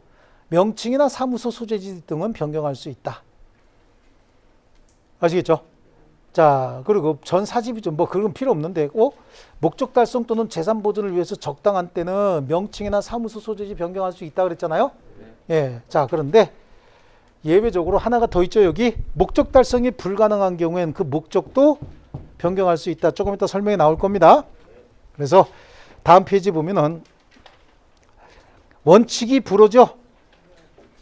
명칭이나 사무소 소재지 등은 변경할 수 있다. 아시겠죠? 자, 그리고 전 사집이죠. 뭐 그건 필요 없는데 목적 달성 또는 재산 보존을 위해서 적당한 때는 명칭이나 사무소 소재지 변경할 수 있다 그랬잖아요. 예. 자, 그런데 예외적으로 하나가 더 있죠. 여기 목적 달성이 불가능한 경우에는 그 목적도 변경할 수 있다. 조금 이따 설명이 나올 겁니다. 그래서 다음 페이지 보면은 원칙이 불어죠.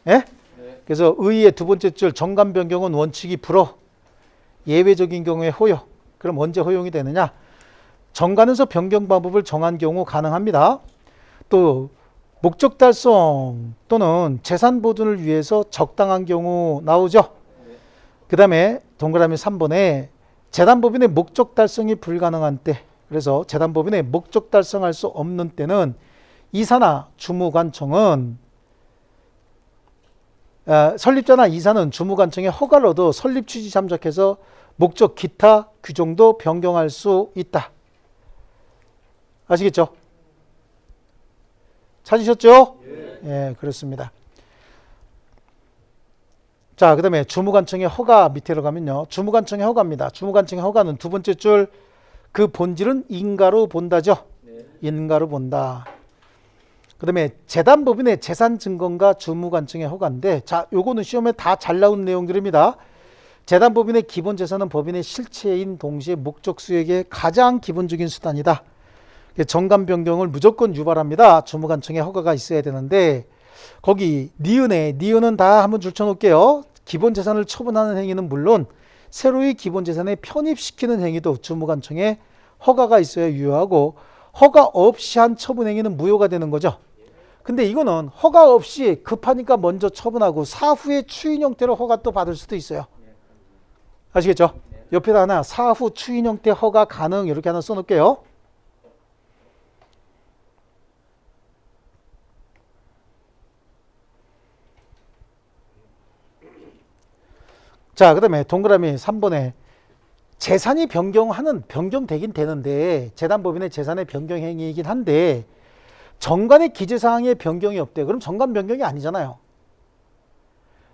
예? 그래서 의의 두 번째 줄 정관 변경은 원칙이 불어. 예외적인 경우에 허용. 그럼 언제 허용이 되느냐? 정관에서 변경 방법을 정한 경우 가능합니다. 또 목적 달성 또는 재산 보존을 위해서 적당한 경우 나오죠. 그 다음에 동그라미 3번에 재단법인의 목적 달성이 불가능한 때, 그래서 재단법인의 목적 달성할 수 없는 때는 이사나 주무관청은 설립자나 이사는 주무관청의 허가를 얻어 설립 취지 참작해서 목적 기타 규정도 변경할 수 있다. 아시겠죠? 찾으셨죠? 예, 그렇습니다. 자, 그 다음에 주무관청의 허가 밑으로 가면요. 주무관청의 허가입니다. 주무관청의 허가는 두 번째 줄 그 본질은 인가로 본다죠. 인가로 본다. 그 다음에 재단법인의 재산 증권과 주무관청의 허가인데, 자, 요거는 시험에 다 잘 나온 내용들입니다. 재단법인의 기본 재산은 법인의 실체인 동시에 목적 수익의 가장 기본적인 수단이다. 정관 변경을 무조건 유발합니다. 주무관청의 허가가 있어야 되는데, 거기 니은은 다 한번 줄쳐놓을게요. 기본 재산을 처분하는 행위는 물론 새로이 기본 재산에 편입시키는 행위도 주무관청의 허가가 있어야 유효하고, 허가 없이 한 처분 행위는 무효가 되는 거죠. 근데 이거는 허가 없이 급하니까 먼저 처분하고 사후에 추인 형태로 허가 또 받을 수도 있어요. 아시겠죠? 옆에다 하나 사후 추인 형태 허가 가능 이렇게 하나 써놓을게요. 자, 그 다음에 동그라미 3번에 재산이 변경되긴 되는데 재단법인의 재산의 변경 행위이긴 한데 정관의 기재사항에 변경이 없대. 그럼 정관 변경이 아니잖아요.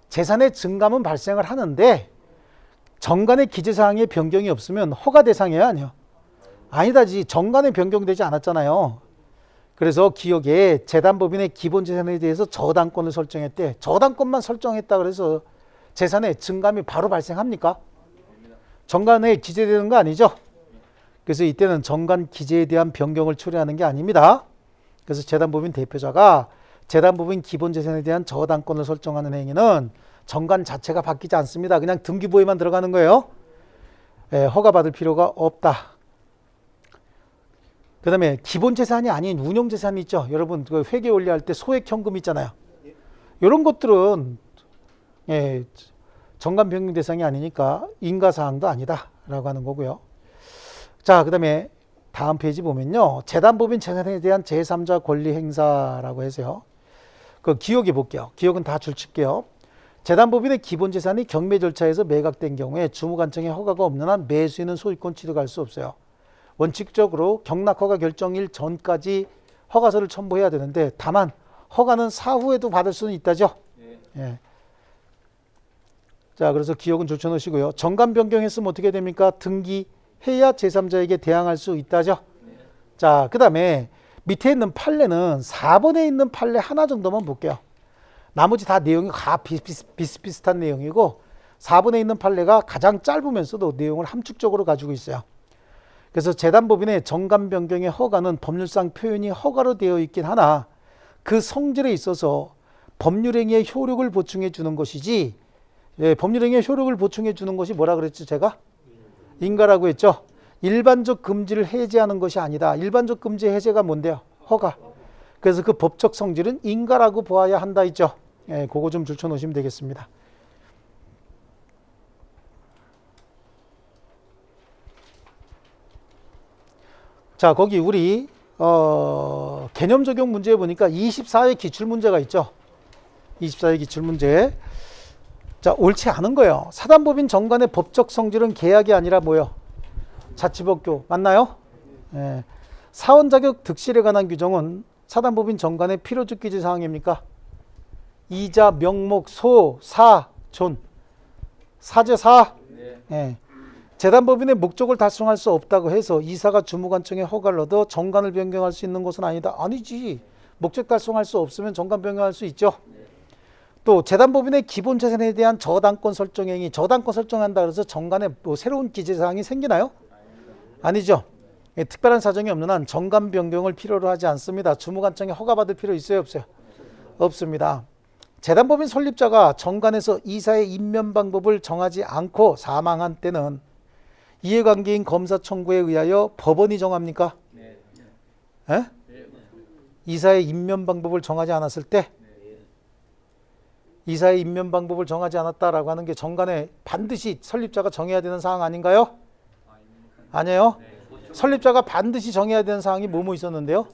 재산의 증감은 발생을 하는데 정관의 기재사항에 변경이 없으면 허가 대상이에요, 아니요? 아니다지. 정관에 변경되지 않았잖아요. 그래서 기억에 재단법인의 기본재산에 대해서 저당권을 설정했대. 저당권만 설정했다 그래서 재산의 증감이 바로 발생합니까? 정관에 기재되는 거 아니죠? 그래서 이때는 정관 기재에 대한 변경을 초래하는 게 아닙니다. 그래서 재단법인 대표자가 재단법인 기본재산에 대한 저당권을 설정하는 행위는 정관 자체가 바뀌지 않습니다. 그냥 등기부에만 들어가는 거예요. 허가받을 필요가 없다. 그 다음에 기본재산이 아닌 운용재산이 있죠. 여러분 그 회계 원리할 때 소액현금 있잖아요. 이런 것들은 정관 변경 대상이 아니니까 인가사항도 아니다 라고 하는 거고요. 자, 그 다음에 다음 페이지 보면요. 재단법인 재산에 대한 제3자 권리 행사라고 해서요. 그 기억해 볼게요. 기억은 다 줄칠게요. 재단법인의 기본재산이 경매 절차에서 매각된 경우에 주무관청의 허가가 없는 한 매수인은 소유권 취득할 수 없어요. 원칙적으로 경락허가 결정일 전까지 허가서를 첨부해야 되는데 다만 허가는 사후에도 받을 수는 있다죠. 예. 자, 그래서 기억은 줄쳐놓으시고요. 정관 변경했으면 어떻게 됩니까? 등기해야 제3자에게 대항할 수 있다죠. 자, 그 다음에 밑에 있는 판례는 4번에 있는 판례 하나 정도만 볼게요. 나머지 다 내용이 다 비슷비슷한 내용이고 4번에 있는 판례가 가장 짧으면서도 내용을 함축적으로 가지고 있어요. 그래서 재단법인의 정관 변경의 허가는 법률상 표현이 허가로 되어 있긴 하나 그 성질에 있어서 법률행위의 효력을 보충해 주는 것이지 법률행위의 효력을 보충해 주는 것이 뭐라 그랬죠? 제가? 인가라고 했죠? 일반적 금지를 해제하는 것이 아니다. 일반적 금지 해제가 뭔데요? 허가. 그래서 그 법적 성질은 인가라고 보아야 한다 있죠? 그거 좀 줄쳐놓으시면 되겠습니다. 자, 거기 우리 개념 적용 문제에 보니까 24의 기출문제가 있죠. 24의 기출문제. 자, 옳지 않은 거예요. 사단법인 정관의 법적 성질은 계약이 아니라 뭐요? 자치법규. 맞나요? 예. 사원 자격 득실에 관한 규정은 사단법인 정관의 필요적 기재 사항입니까? 이자, 명목, 소, 사, 존. 사제 사. 예. 재단법인의 목적을 달성할 수 없다고 해서 이사가 주무관청의 허가를 얻어 정관을 변경할 수 있는 것은 아니다. 아니지. 목적 달성할 수 없으면 정관 변경할 수 있죠. 또 재단법인의 기본 재산에 대한 저당권 설정행위, 저당권 설정한다 그래서 정관에 뭐 새로운 기재사항이 생기나요? 아니죠. 특별한 사정이 없는 한 정관 변경을 필요로 하지 않습니다. 주무관청에 허가받을 필요 있어요, 없어요? 없습니다. 재단법인 설립자가 정관에서 이사의 임면 방법을 정하지 않고 사망한 때는 이해관계인 검사 청구에 의하여 법원이 정합니까? 네. 이사의 임면 방법을 정하지 않았을 때 이사의 임면 방법을 정하지 않았다라고 하는 게 정관에 반드시 설립자가 정해야 되는 사항 아닌가요? 아니에요? 설립자가 반드시 정해야 되는 사항이 뭐뭐 있었는데요?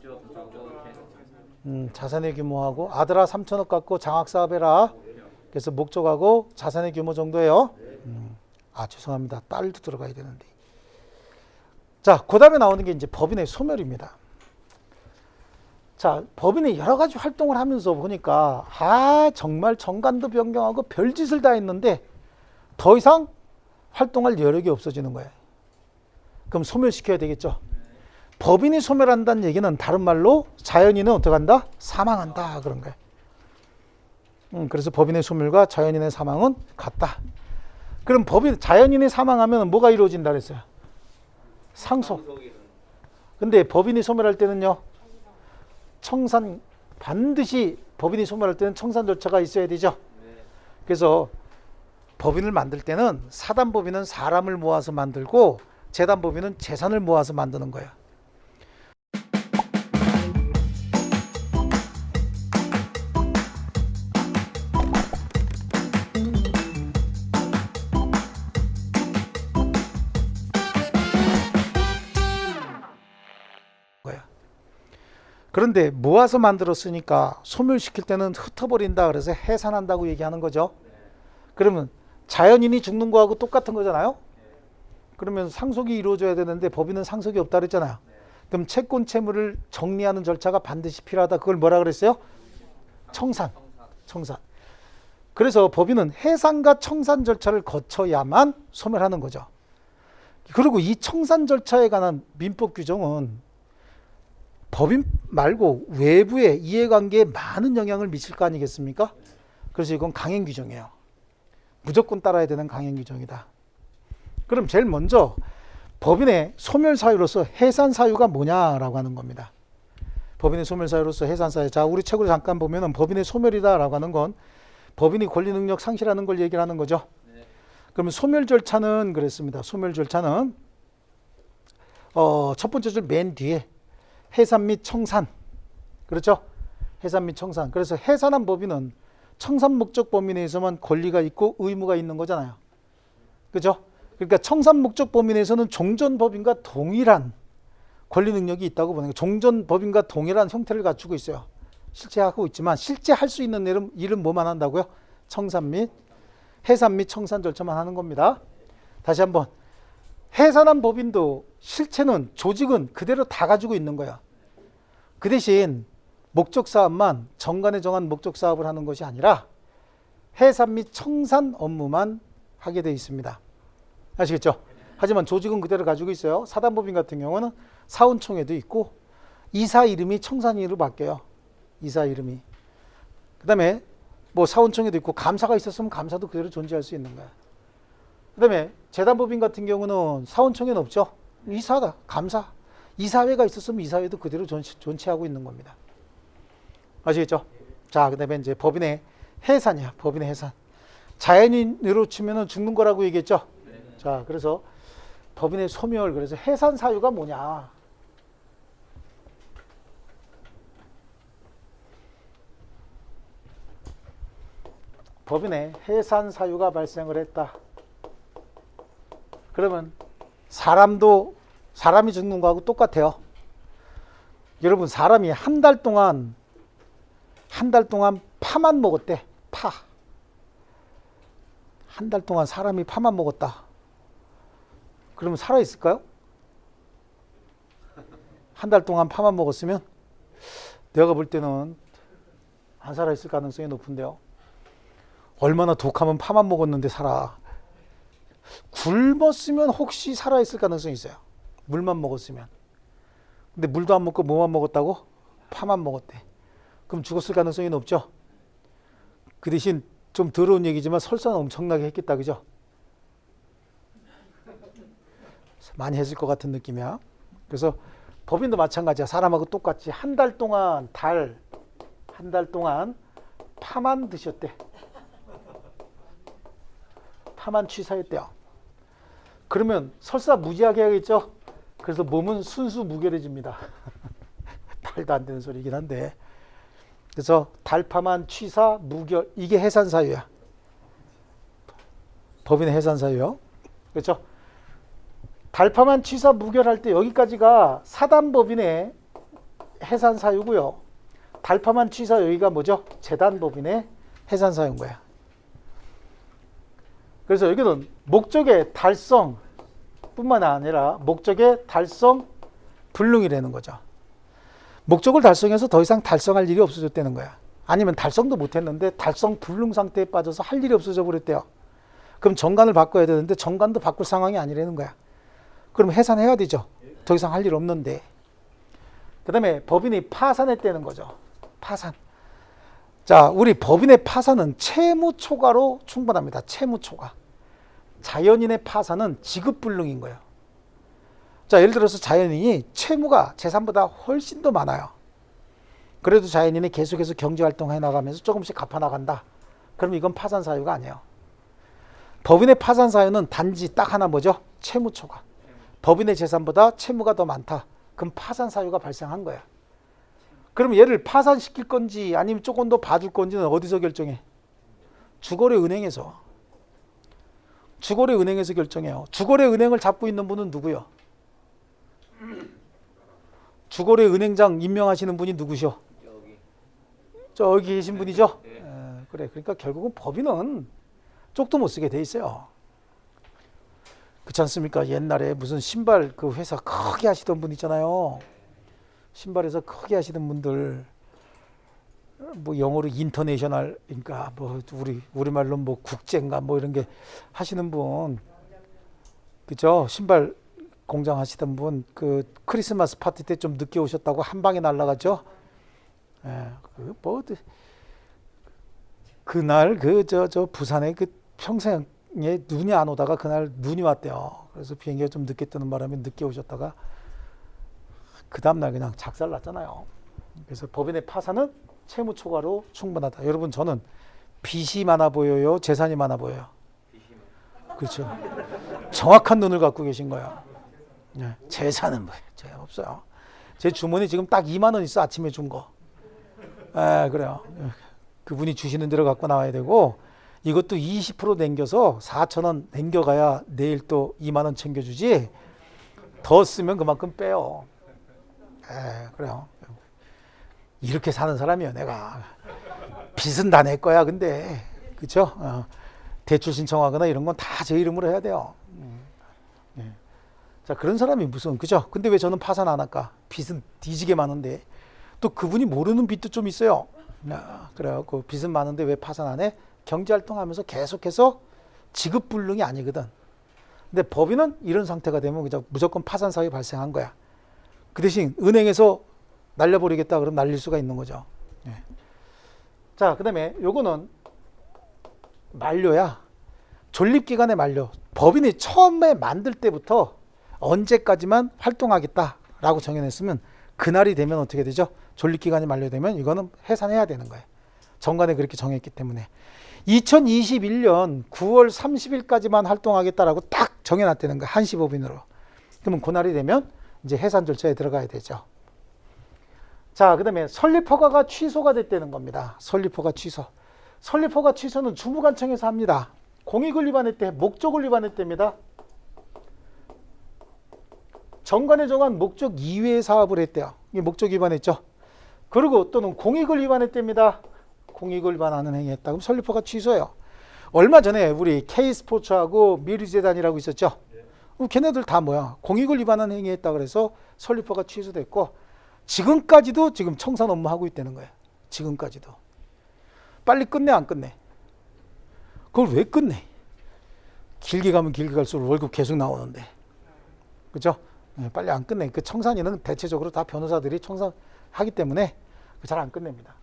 자산의 규모하고 아들아 3천억 갖고 장학사업해라. 그래서 목적하고 자산의 규모 정도예요. 죄송합니다. 딸도 들어가야 되는데. 자, 그 다음에 나오는 게 이제 법인의 소멸입니다. 자, 법인이 여러 가지 활동을 하면서 보니까 정말 정관도 변경하고 별짓을 다 했는데 더 이상 활동할 여력이 없어지는 거예요. 그럼 소멸시켜야 되겠죠. 법인이 소멸한다는 얘기는 다른 말로 자연인은 어떻게 한다? 사망한다 그런 거예요. 그래서 법인의 소멸과 자연인의 사망은 같다. 그럼 자연인이 사망하면 뭐가 이루어진다 그랬어요? 상속. 근데 법인이 소멸할 때는요? 청산, 반드시 법인이 소멸할 때는 청산 절차가 있어야 되죠. 그래서 법인을 만들 때는 사단법인은 사람을 모아서 만들고 재단법인은 재산을 모아서 만드는 거예요. 그런데 모아서 만들었으니까 소멸시킬 때는 흩어버린다 그래서 해산한다고 얘기하는 거죠. 그러면 자연인이 죽는 거하고 똑같은 거잖아요. 그러면 상속이 이루어져야 되는데 법인은 상속이 없다 그랬잖아요. 그럼 채권 채무를 정리하는 절차가 반드시 필요하다. 그걸 뭐라 그랬어요? 청산. 그래서 법인은 해산과 청산 절차를 거쳐야만 소멸하는 거죠. 그리고 이 청산 절차에 관한 민법 규정은 법인 말고 외부의 이해관계에 많은 영향을 미칠 거 아니겠습니까? 그래서 이건 강행 규정이에요. 무조건 따라야 되는 강행 규정이다. 그럼 제일 먼저 법인의 소멸 사유로서 해산 사유가 뭐냐라고 하는 겁니다. 법인의 소멸 사유로서 해산 사유. 자, 우리 책으로 잠깐 보면은 법인의 소멸이다라고 하는 건 법인이 권리 능력 상실하는 걸 얘기를 하는 거죠. 그러면 소멸 절차는 그랬습니다. 소멸 절차는 첫 번째 줄 맨 뒤에 해산 및 청산. 그렇죠? 해산 및 청산. 그래서 해산한 법인은 청산 목적 범위 내에서만 권리가 있고 의무가 있는 거잖아요. 그죠? 그러니까 청산 목적 범위 내에서는 종전 법인과 동일한 권리 능력이 있다고 보는 거예요. 종전 법인과 동일한 형태를 갖추고 있어요. 실제 하고 있지만 실제 할 수 있는 일은 뭐만 한다고요? 청산 및 해산 및 청산 절차만 하는 겁니다. 다시 한번 해산한 법인도 실체는 조직은 그대로 다 가지고 있는 거야. 그 대신 목적 사업만 정관에 정한 목적 사업을 하는 것이 아니라 해산 및 청산 업무만 하게 돼 있습니다. 아시겠죠? 하지만 조직은 그대로 가지고 있어요. 사단법인 같은 경우는 사원총회도 있고 이사 이름이 청산인으로 바뀌어요. 이사 이름이. 그 다음에 뭐 사원총회도 있고 감사가 있었으면 감사도 그대로 존재할 수 있는 거야. 그 다음에 재단법인 같은 경우는 사원총회는 없죠. 이사다. 감사. 이사회가 있었으면 이사회도 그대로 존재하고 있는 겁니다. 아시겠죠? 자, 그 다음에 이제 법인의 해산이야. 법인의 해산. 자연인으로 치면은 죽는 거라고 얘기했죠? 자, 그래서 법인의 소멸. 그래서 해산 사유가 뭐냐? 법인의 해산 사유가 발생을 했다. 그러면 사람이 죽는 거하고 똑같아요. 여러분, 사람이 한 달 동안 파만 먹었대. 파. 한 달 동안 사람이 파만 먹었다. 그러면 살아있을까요? 한 달 동안 파만 먹었으면 내가 볼 때는 안 살아있을 가능성이 높은데요. 얼마나 독하면 파만 먹었는데 살아. 굶었으면 혹시 살아있을 가능성이 있어요. 물만 먹었으면. 근데 물도 안 먹고 뭐만 먹었다고? 파만 먹었대. 그럼 죽었을 가능성이 높죠. 그 대신 좀 더러운 얘기지만 설사는 엄청나게 했겠다. 그죠? 많이 했을 것 같은 느낌이야. 그래서 법인도 마찬가지야. 사람하고 똑같이 한 달 동안 파만 드셨대. 파만 취사했대요. 그러면 설사 무지하게 하겠죠. 그래서 몸은 순수 무결해집니다. 말도 안 되는 소리긴 한데. 그래서 달파만 취사 무결, 이게 해산 사유야. 법인의 해산 사유요. 그렇죠? 달파만 취사 무결할 때 여기까지가 사단법인의 해산 사유고요. 달파만 취사 여기가 뭐죠? 재단법인의 해산 사유인 거야. 그래서 여기는 목적의 달성 뿐만 아니라 목적의 달성 불능이라는 거죠. 목적을 달성해서 더 이상 달성할 일이 없어졌다는 거야. 아니면 달성도 못했는데 달성 불능 상태에 빠져서 할 일이 없어져 버렸대요. 그럼 정관을 바꿔야 되는데 정관도 바꿀 상황이 아니라는 거야. 그럼 해산해야 되죠. 더 이상 할 일 없는데. 그 다음에 법인이 파산했다는 거죠. 파산. 자, 우리 법인의 파산은 채무 초과로 충분합니다. 채무 초과. 자연인의 파산은 지급불능인 거예요. 자, 예를 들어서 자연인이 채무가 재산보다 훨씬 더 많아요. 그래도 자연인이 계속해서 경제활동해 나가면서 조금씩 갚아 나간다. 그럼 이건 파산 사유가 아니에요. 법인의 파산 사유는 단지 딱 하나 뭐죠? 채무 초과. 법인의 재산보다 채무가 더 많다. 그럼 파산 사유가 발생한 거야. 그럼 얘를 파산시킬 건지 아니면 조금 더 봐줄 건지는 어디서 결정해? 주거래 은행에서. 주거래 은행에서 결정해요. 주거래 은행을 잡고 있는 분은 누구요? 주거래 은행장 임명하시는 분이 누구셔? 저기 계신 분이죠? 그래. 그러니까 결국은 법인은 쪽도 못 쓰게 돼 있어요. 그렇지 않습니까? 옛날에 무슨 신발 그 회사 크게 하시던 분 있잖아요. 신발에서 크게 하시던 분들 뭐 영어로 인터내셔널 그러니까 뭐 우리말로 뭐 국제인가 뭐 이런 게 하시는 분 그죠? 신발 공장 하시던 분 그 크리스마스 파티 때 좀 늦게 오셨다고 한 방에 날라갔죠? 예, 뭐 그날 저 부산에 그 평생에 눈이 안 오다가 그날 눈이 왔대요. 그래서 비행기가 좀 늦게 뜨는 바람에 늦게 오셨다가 그 다음날 그냥 작살 났잖아요. 그래서 법인의 파산은 채무 초과로 충분하다. 여러분 저는 빚이 많아 보여요? 재산이 많아 보여요? 그렇죠. 정확한 눈을 갖고 계신 거예요. 네, 재산은 뭐예요? 제가 없어요. 제 주머니 지금 딱 2만 원 있어. 아침에 준 거. 그래요. 그분이 주시는 대로 갖고 나와야 되고 이것도 20% 남겨서 4천 원 남겨가야 내일 또 2만 원 챙겨주지 더 쓰면 그만큼 빼요. 그래요. 이렇게 사는 사람이에요. 내가 빚은 다 내 거야. 근데 그렇죠? 대출 신청하거나 이런 건 다 제 이름으로 해야 돼요. 자 그런 사람이 무슨 그죠? 근데 왜 저는 파산 안 할까? 빚은 뒤지게 많은데 또 그분이 모르는 빚도 좀 있어요. 그래요. 그 빚은 많은데 왜 파산 안 해? 경제활동하면서 계속해서 지급불능이 아니거든. 근데 법인은 이런 상태가 되면 그냥 무조건 파산 사유 발생한 거야. 그 대신 은행에서 날려버리겠다 그러면 날릴 수가 있는 거죠. 자, 그 다음에 요거는 만료야. 존립기간의 만료. 법인이 처음에 만들 때부터 언제까지만 활동하겠다라고 정해냈으면 그날이 되면 어떻게 되죠? 존립기간이 만료되면 이거는 해산해야 되는 거예요. 정관에 그렇게 정했기 때문에. 2021년 9월 30일까지만 활동하겠다라고 딱 정해놨다는 거예요. 한시법인으로. 그러면 그날이 되면 이제 해산 절차에 들어가야 되죠. 자, 그 다음에 설립허가가 취소가 됐다는 겁니다. 설립허가 취소. 설립허가 취소는 주무관청에서 합니다. 공익을 위반했대, 목적을 위반했답니다. 정관에 정한 목적 이외의 사업을 했대요. 이게 목적 위반했죠. 그리고 또는 공익을 위반했답니다. 공익을 위반하는 행위했다. 그럼 설립허가 취소예요. 얼마 전에 우리 K스포츠하고 미르재단이라고 있었죠. 걔네들 다 뭐야? 공익을 위반하는 행위했다 그래서 설립허가 취소됐고 지금까지도 지금 청산 업무 하고 있다는 거예요. 지금까지도. 빨리 끝내 안 끝내? 그걸 왜 끝내? 길게 가면 길게 갈수록 월급 계속 나오는데. 그죠? 빨리 안 끝내. 그 청산인은 대체적으로 다 변호사들이 청산하기 때문에 잘 안 끝냅니다.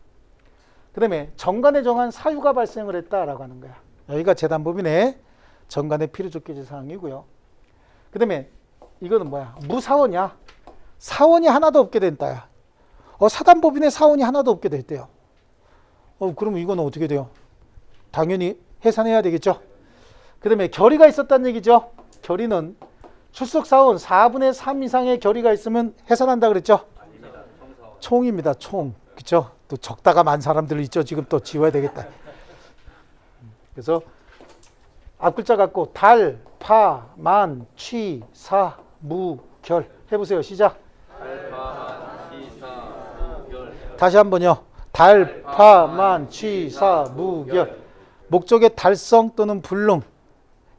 그 다음에 정관에 정한 사유가 발생을 했다라고 하는 거야. 여기가 재단법인의 정관의 필요조건지 사항이고요. 그 다음에 이거는 뭐야? 무사원이야. 사원이 하나도 없게 된다야. 사단법인의 사원이 하나도 없게 됐대요. 그러면 이거는 어떻게 돼요? 당연히 해산해야 되겠죠. 그 다음에 결의가 있었다는 얘기죠. 결의는 출석사원 4분의 3 이상의 결의가 있으면 해산한다 그랬죠. 총입니다. 총. 그렇죠? 또 적다가 많은 사람들 있죠. 지금 또 지워야 되겠다. 그래서 앞글자 갖고 달, 파, 만, 취, 사, 무, 결 해보세요. 시작. 다시 한번요. 달, 파, 만, 취, 사, 무, 결. 목적의 달성 또는 불능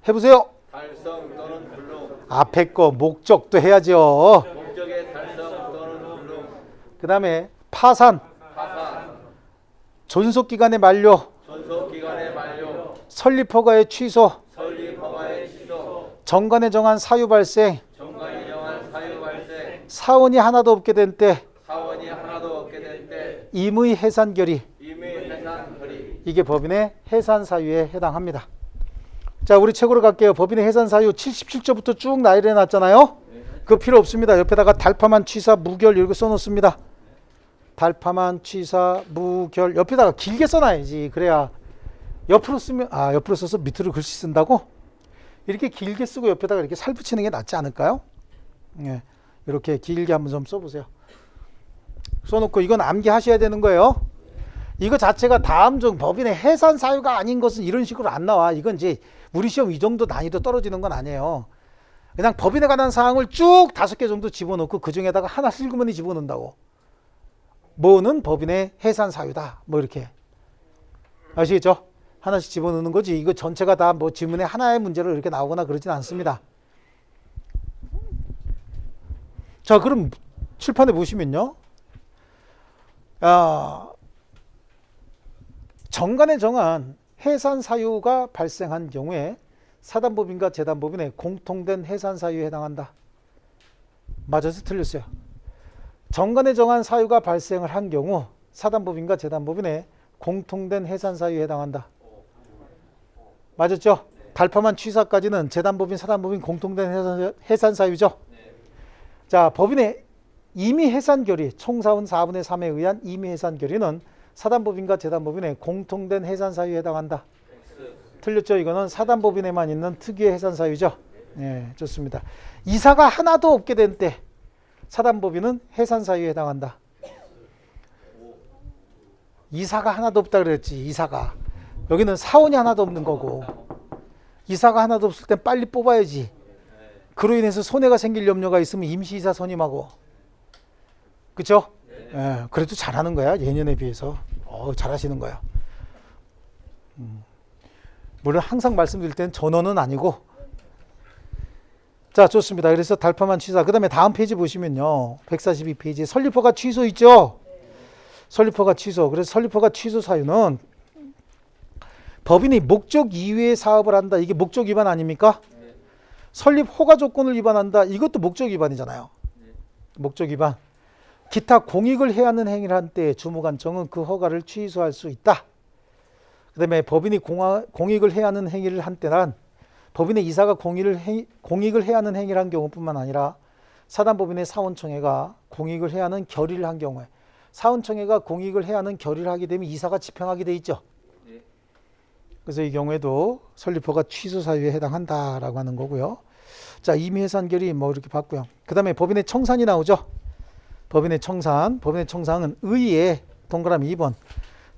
해보세요. 달성 또는 불능. 앞에 거 목적도 해야죠. 목적의 달성 또는 불능. 그 다음에 파산, 존속기간의 만료, 존속기간의 만료. 설립허가의 취소, 설립허가의 취소. 정관에 정한 사유 발생, 정관이 정한 사유 발생. 사원이 하나도 없게 된 때, 사원이 하나도 없게 될 때. 임의 해산 결의. 임의 해산 결의. 이게 법인의 해산 사유에 해당합니다. 자, 우리 책으로 갈게요. 법인의 해산 사유 77조부터 쭉 나열해 놨잖아요. 그거 필요 없습니다. 옆에다가 달파만 취사 무결 이렇게 써놓습니다. 달파만 취사 무결 옆에다가 길게 써놔야지. 그래야 옆으로 쓰면 옆으로 써서 밑으로 글씨 쓴다고? 이렇게 길게 쓰고 옆에다가 이렇게 살 붙이는 게 낫지 않을까요? 예, 이렇게 길게 한번 좀 써보세요. 써놓고 이건 암기하셔야 되는 거예요. 이거 자체가 다음 중 법인의 해산 사유가 아닌 것은 이런 식으로 안 나와. 이건 이제 우리 시험 이 정도 난이도 떨어지는 건 아니에요. 그냥 법인에 관한 사항을 쭉 5개 정도 집어넣고 그 중에다가 하나 슬그머니 집어넣는다고. 뭐는 법인의 해산 사유다. 뭐 이렇게. 아시겠죠? 하나씩 집어넣는 거지. 이거 전체가 다 뭐 지문에 하나의 문제로 이렇게 나오거나 그러진 않습니다. 자, 그럼 칠판에 보시면요. 정관에 정한 해산 사유가 발생한 경우에 사단법인과 재단법인의 공통된 해산 사유에 해당한다. 맞아서 틀렸어요. 정관에 정한 사유가 발생을 한 경우 사단법인과 재단법인의 공통된 해산 사유에 해당한다. 맞았죠? 달파만 취사까지는 재단법인, 사단법인 공통된 해산 사유죠. 자, 법인의 임의 해산 결의, 총사원 4분의 3에 의한 임의 해산 결의는 사단법인과 재단법인의 공통된 해산 사유에 해당한다. 틀렸죠? 이거는 사단법인에만 있는 특유의 해산 사유죠. 네, 좋습니다. 이사가 하나도 없게 된 때 사단법인은 해산 사유에 해당한다. 이사가 하나도 없다 그랬지. 이사가. 여기는 사원이 하나도 없는 거고 이사가 하나도 없을 땐 빨리 뽑아야지. 그로 인해서 손해가 생길 염려가 있으면 임시이사 선임하고. 그렇죠? 예, 그래도 잘하는 거야. 예년에 비해서. 잘하시는 거야. 물론 항상 말씀드릴 때는 전원은 아니고. 자, 좋습니다. 그래서 달파만 취사. 그 다음에 다음 페이지 보시면요. 142페이지에 설립허가 취소 있죠? 설립허가 취소. 그래서 설립허가 취소 사유는 법인이 목적 이외의 사업을 한다. 이게 목적 위반 아닙니까? 설립 허가 조건을 위반한다. 이것도 목적 위반이잖아요. 목적 위반. 기타 공익을 해야 하는 행위를 한 때 주무관청은 그 허가를 취소할 수 있다. 그 다음에 법인이 공익을 해야 하는 행위를 한 때란 법인의 이사가 공익을 해야 하는 행위를 한 경우뿐만 아니라 사단법인의 사원총회가 공익을 해야 하는 결의를 한 경우에 사원총회가 공익을 해야 하는 결의를 하게 되면 이사가 집행하게 돼 있죠. 그래서 이 경우에도 설립허가 취소 사유에 해당한다라고 하는 거고요. 자, 임의해산 결의 뭐 이렇게 봤고요. 그 다음에 법인의 청산이 나오죠. 법인의 청산. 법인의 청산은 의의 동그라미 2번.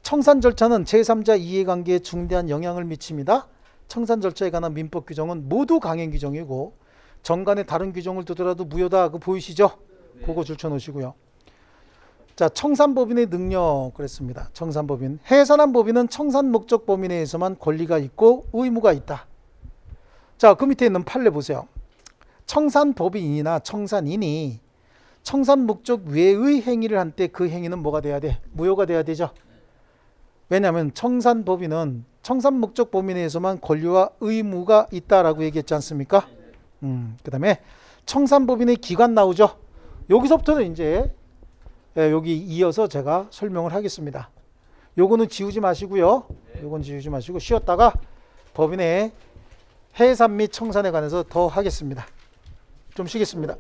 청산 절차는 제3자 이해관계에 중대한 영향을 미칩니다. 청산 절차에 관한 민법 규정은 모두 강행 규정이고 정관의 다른 규정을 두더라도 무효다. 그거 보이시죠? 그거 줄쳐 놓으시고요. 자, 청산법인의 능력 그랬습니다. 청산법인. 해산한 법인은 청산 목적 범위 내에서만 권리가 있고 의무가 있다. 자, 그 밑에 있는 판례 보세요. 청산법인이나 청산인이 청산 목적 외의 행위를 한 때 그 행위는 뭐가 돼야 돼? 무효가 돼야 되죠. 왜냐하면 청산법인은 청산 목적 범위 내에서만 권리와 의무가 있다라고 얘기했지 않습니까? 그 다음에 청산법인의 기관 나오죠. 여기서부터는 이제 여기 이어서 제가 설명을 하겠습니다. 요거는 지우지 마시고요. 요건 지우지 마시고 쉬었다가 법인의 해산 및 청산에 관해서 더 하겠습니다. 좀 쉬겠습니다.